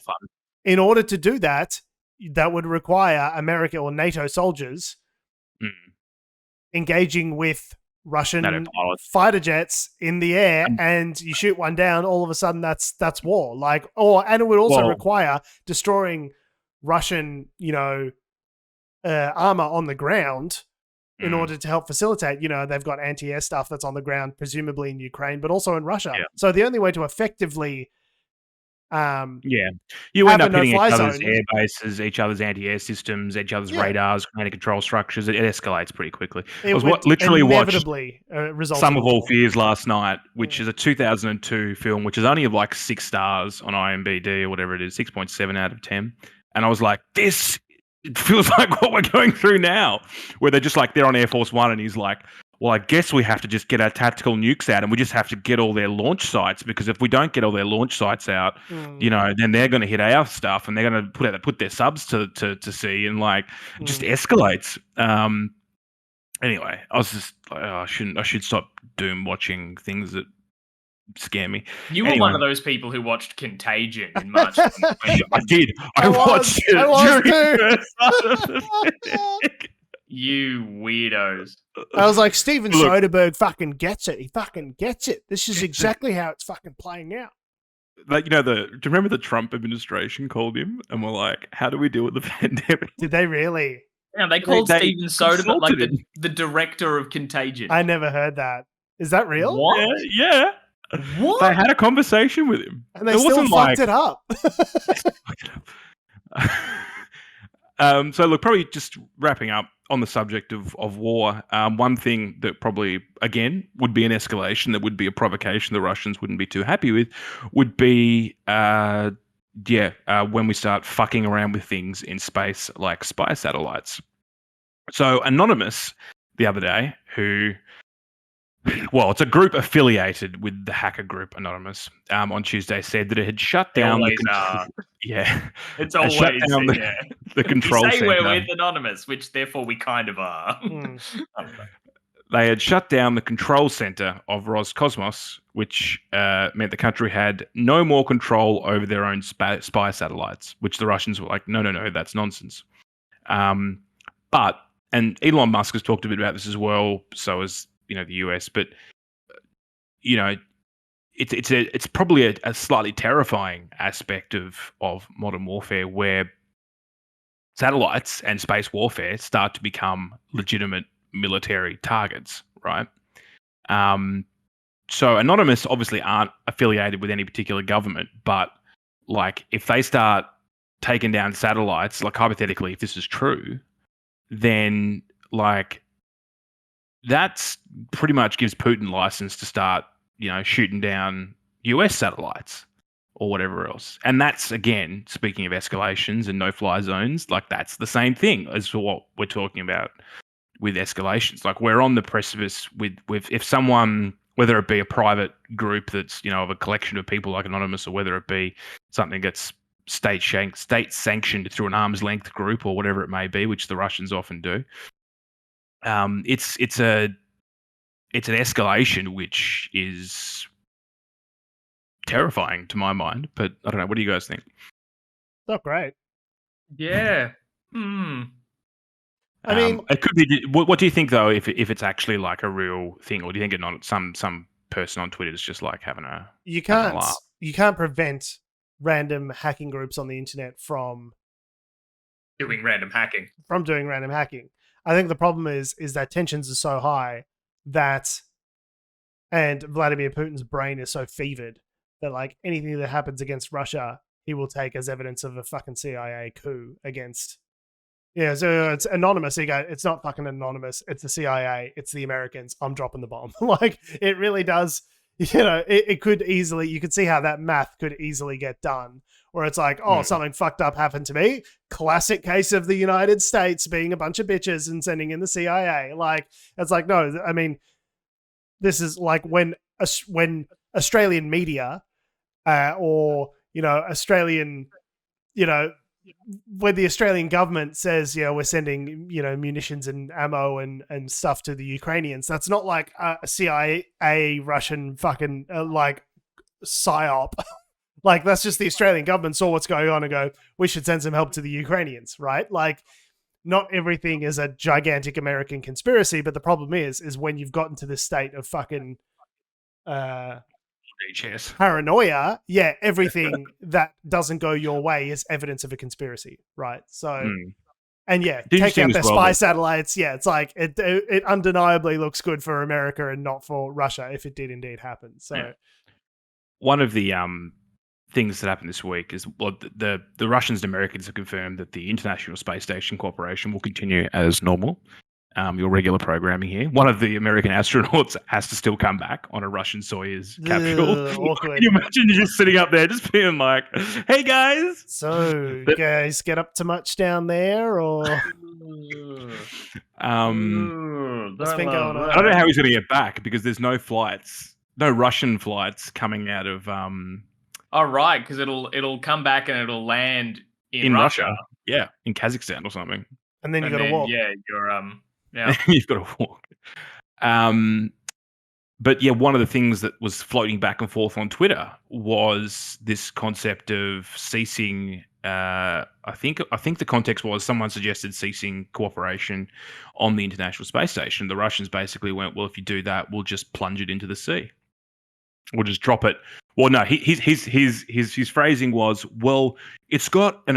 in order to do that, that would require America or NATO soldiers engaging with Russian fighter jets in the air, and you shoot one down, all of a sudden that's war. And it would also require destroying Russian, armor on the ground in order to help facilitate. They've got anti-air stuff that's on the ground, presumably in Ukraine, but also in Russia. Yeah. So the only way to effectively you end up hitting each other's air bases, each other's anti-air systems, each other's radars, command and control structures. It escalates pretty quickly. I literally watched Sum of All Fears last night, which is a 2002 film, which is only like 6 stars on IMDb or whatever it is, 6.7 out of 10. And I was like, it feels like what we're going through now, where they're on Air Force One and he's like, well, I guess we have to just get our tactical nukes out and we just have to get all their launch sites, because if we don't get all their launch sites out, then they're going to hit our stuff and they're going to put their subs to sea, and it just escalates. Anyway, I was just like, I should stop doom watching things that scare me. You were one of those people who watched Contagion in March. I did. I watched it during the first part of the pandemic. You weirdos. I was like, Steven Soderbergh fucking gets it. He fucking gets it. This is exactly how it's fucking playing out. Do you remember the Trump administration called him and were like, how do we deal with the pandemic? Did they really? Yeah, they called Steven Soderbergh like the director of Contagion. I never heard that. Is that real? What? Yeah. What? They had a conversation with him. And they still fucked it up. So look, probably just wrapping up on the subject of war, one thing that probably, again, would be an escalation, that would be a provocation the Russians wouldn't be too happy with, would be, when we start fucking around with things in space like spy satellites. So Anonymous, the other day, it's a group affiliated with the hacker group Anonymous, on Tuesday, said that it had shut down it's always shut down the control you say center. We're with Anonymous, which therefore we kind of are. They had shut down the control center of Roscosmos, which meant the country had no more control over their own spy satellites, which the Russians were like, no, that's nonsense. And Elon Musk has talked a bit about this as well, so has the US, but it's probably a slightly terrifying aspect of modern warfare, where satellites and space warfare start to become legitimate military targets, right? So Anonymous obviously aren't affiliated with any particular government, but if they start taking down satellites, hypothetically, if this is true, then that's pretty much gives Putin license to start, shooting down US satellites or whatever else. And that's, again, speaking of escalations and no-fly zones, that's the same thing as what we're talking about with escalations. We're on the precipice with if someone, whether it be a private group that's, of a collection of people like Anonymous, or whether it be something that's state sanctioned through an arm's length group or whatever it may be, which the Russians often do. It's an escalation which is terrifying to my mind, but I don't know. What do you guys think? Not great. Yeah. I mean, it could be. What do you think though? If it's actually a real thing, or do you think some person on Twitter is just having a you can't prevent random hacking groups on the internet from doing random hacking. I think the problem is that tensions are so high and Vladimir Putin's brain is so fevered that anything that happens against Russia, he will take as evidence of a fucking CIA coup against. Yeah, so it's Anonymous. It's not fucking Anonymous. It's the CIA. It's the Americans. I'm dropping the bomb. It really does. It could easily. You could see how that math could easily get done. Where it's something fucked up happened to me. Classic case of the United States being a bunch of bitches and sending in the CIA. It's no, I mean, this is when Australian media, or, Australian, when the Australian government says, we're sending, munitions and ammo and stuff to the Ukrainians, that's not a CIA Russian fucking, psyop. That's just the Australian government saw what's going on and go, we should send some help to the Ukrainians, right? Not everything is a gigantic American conspiracy, but the problem is when you've gotten to this state of fucking paranoia, everything that doesn't go your way is evidence of a conspiracy, right? So And take out their spy satellites. Yeah, it's like it undeniably looks good for America and not for Russia if it did indeed happen. So, one of the things that happened this week is the Russians and Americans have confirmed that the International Space Station cooperation will continue as normal. Your regular programming here. One of the American astronauts has to still come back on a Russian Soyuz capsule. Awkward. Can you imagine you're just sitting up there, just being like, "Hey guys, so guys, get up to much down there, or what's been going on?" I don't know how he's going to get back because there's no flights, no Russian flights coming out of. Oh right, because it'll come back and it'll land in Russia. Yeah, in Kazakhstan or something. And then you got to walk. Yeah, you're Yeah, you've got to walk. But yeah, one of the things that was floating back and forth on Twitter was this concept of ceasing. I think the context was someone suggested ceasing cooperation on the International Space Station. The Russians basically went, "Well, if you do that, we'll just plunge it into the sea. We'll just drop it." Well, no, his phrasing was, "Well, it's got an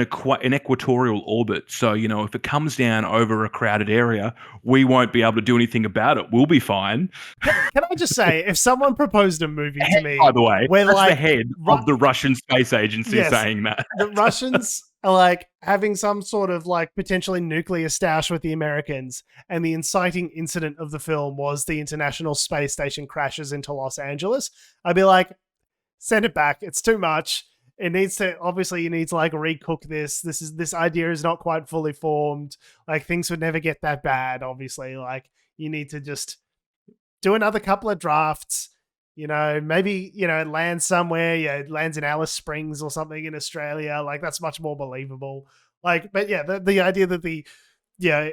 equatorial orbit, so if it comes down over a crowded area, we won't be able to do anything about it. We'll be fine." Can I just say, if someone proposed a movie to me, by the way, where that's the head of the Russian space agency saying that the Russians are like having some sort of like potentially nuclear stash with the Americans, and the inciting incident of the film was the International Space Station crashes into Los Angeles, I'd be like, send it back. It's too much. It needs to, obviously you need to like recook this. This idea is not quite fully formed. Like things would never get that bad. Obviously, like you need to just do another couple of drafts, maybe, it lands somewhere. Yeah. It lands in Alice Springs or something in Australia. Like that's much more believable. Like, but yeah, the idea that the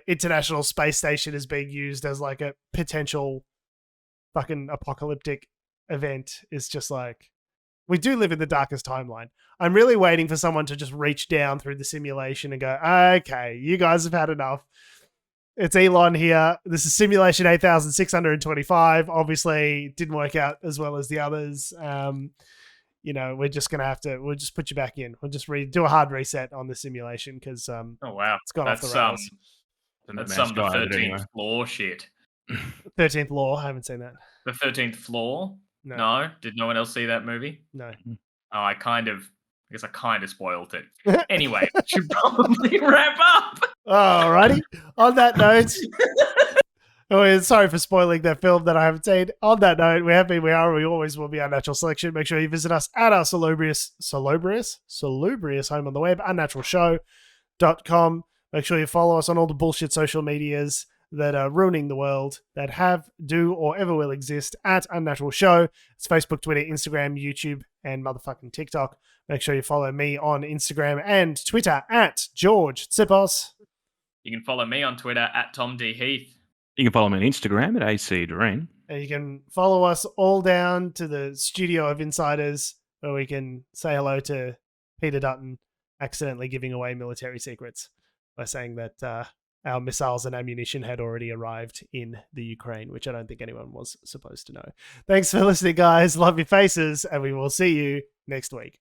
International Space Station is being used as like a potential fucking apocalyptic event is just like, we do live in the darkest timeline. I'm really waiting for someone to just reach down through the simulation and go, "Okay, you guys have had enough. It's Elon here. This is simulation 8625. Obviously, it didn't work out as well as the others. We're just going to have to, we'll just put you back in. We'll just do a hard reset on the simulation because oh, wow. It's gone off the rails." That's some of the 13th floor shit. 13th Law. I haven't seen that. The 13th Floor? No. Did no one else see that movie? No. Oh, I guess I kind of spoiled it. Anyway, we should probably wrap up. Alrighty. On that note, sorry for spoiling that film that I haven't seen. On that note, we have been, we are, we always will be Unnatural Selection. Make sure you visit us at our salubrious home on the web, unnaturalshow.com. Make sure you follow us on all the bullshit social medias that are ruining the world, that have, do, or ever will exist at Unnatural Show. It's Facebook, Twitter, Instagram, YouTube, and motherfucking TikTok. Make sure you follow me on Instagram and Twitter at George Tsipos. You can follow me on Twitter at Tom D. Heath. You can follow me on Instagram at AC Doreen. And you can follow us all down to the studio of insiders where we can say hello to Peter Dutton accidentally giving away military secrets by saying that our missiles and ammunition had already arrived in the Ukraine, which I don't think anyone was supposed to know. Thanks for listening, guys. Love your faces, and we will see you next week.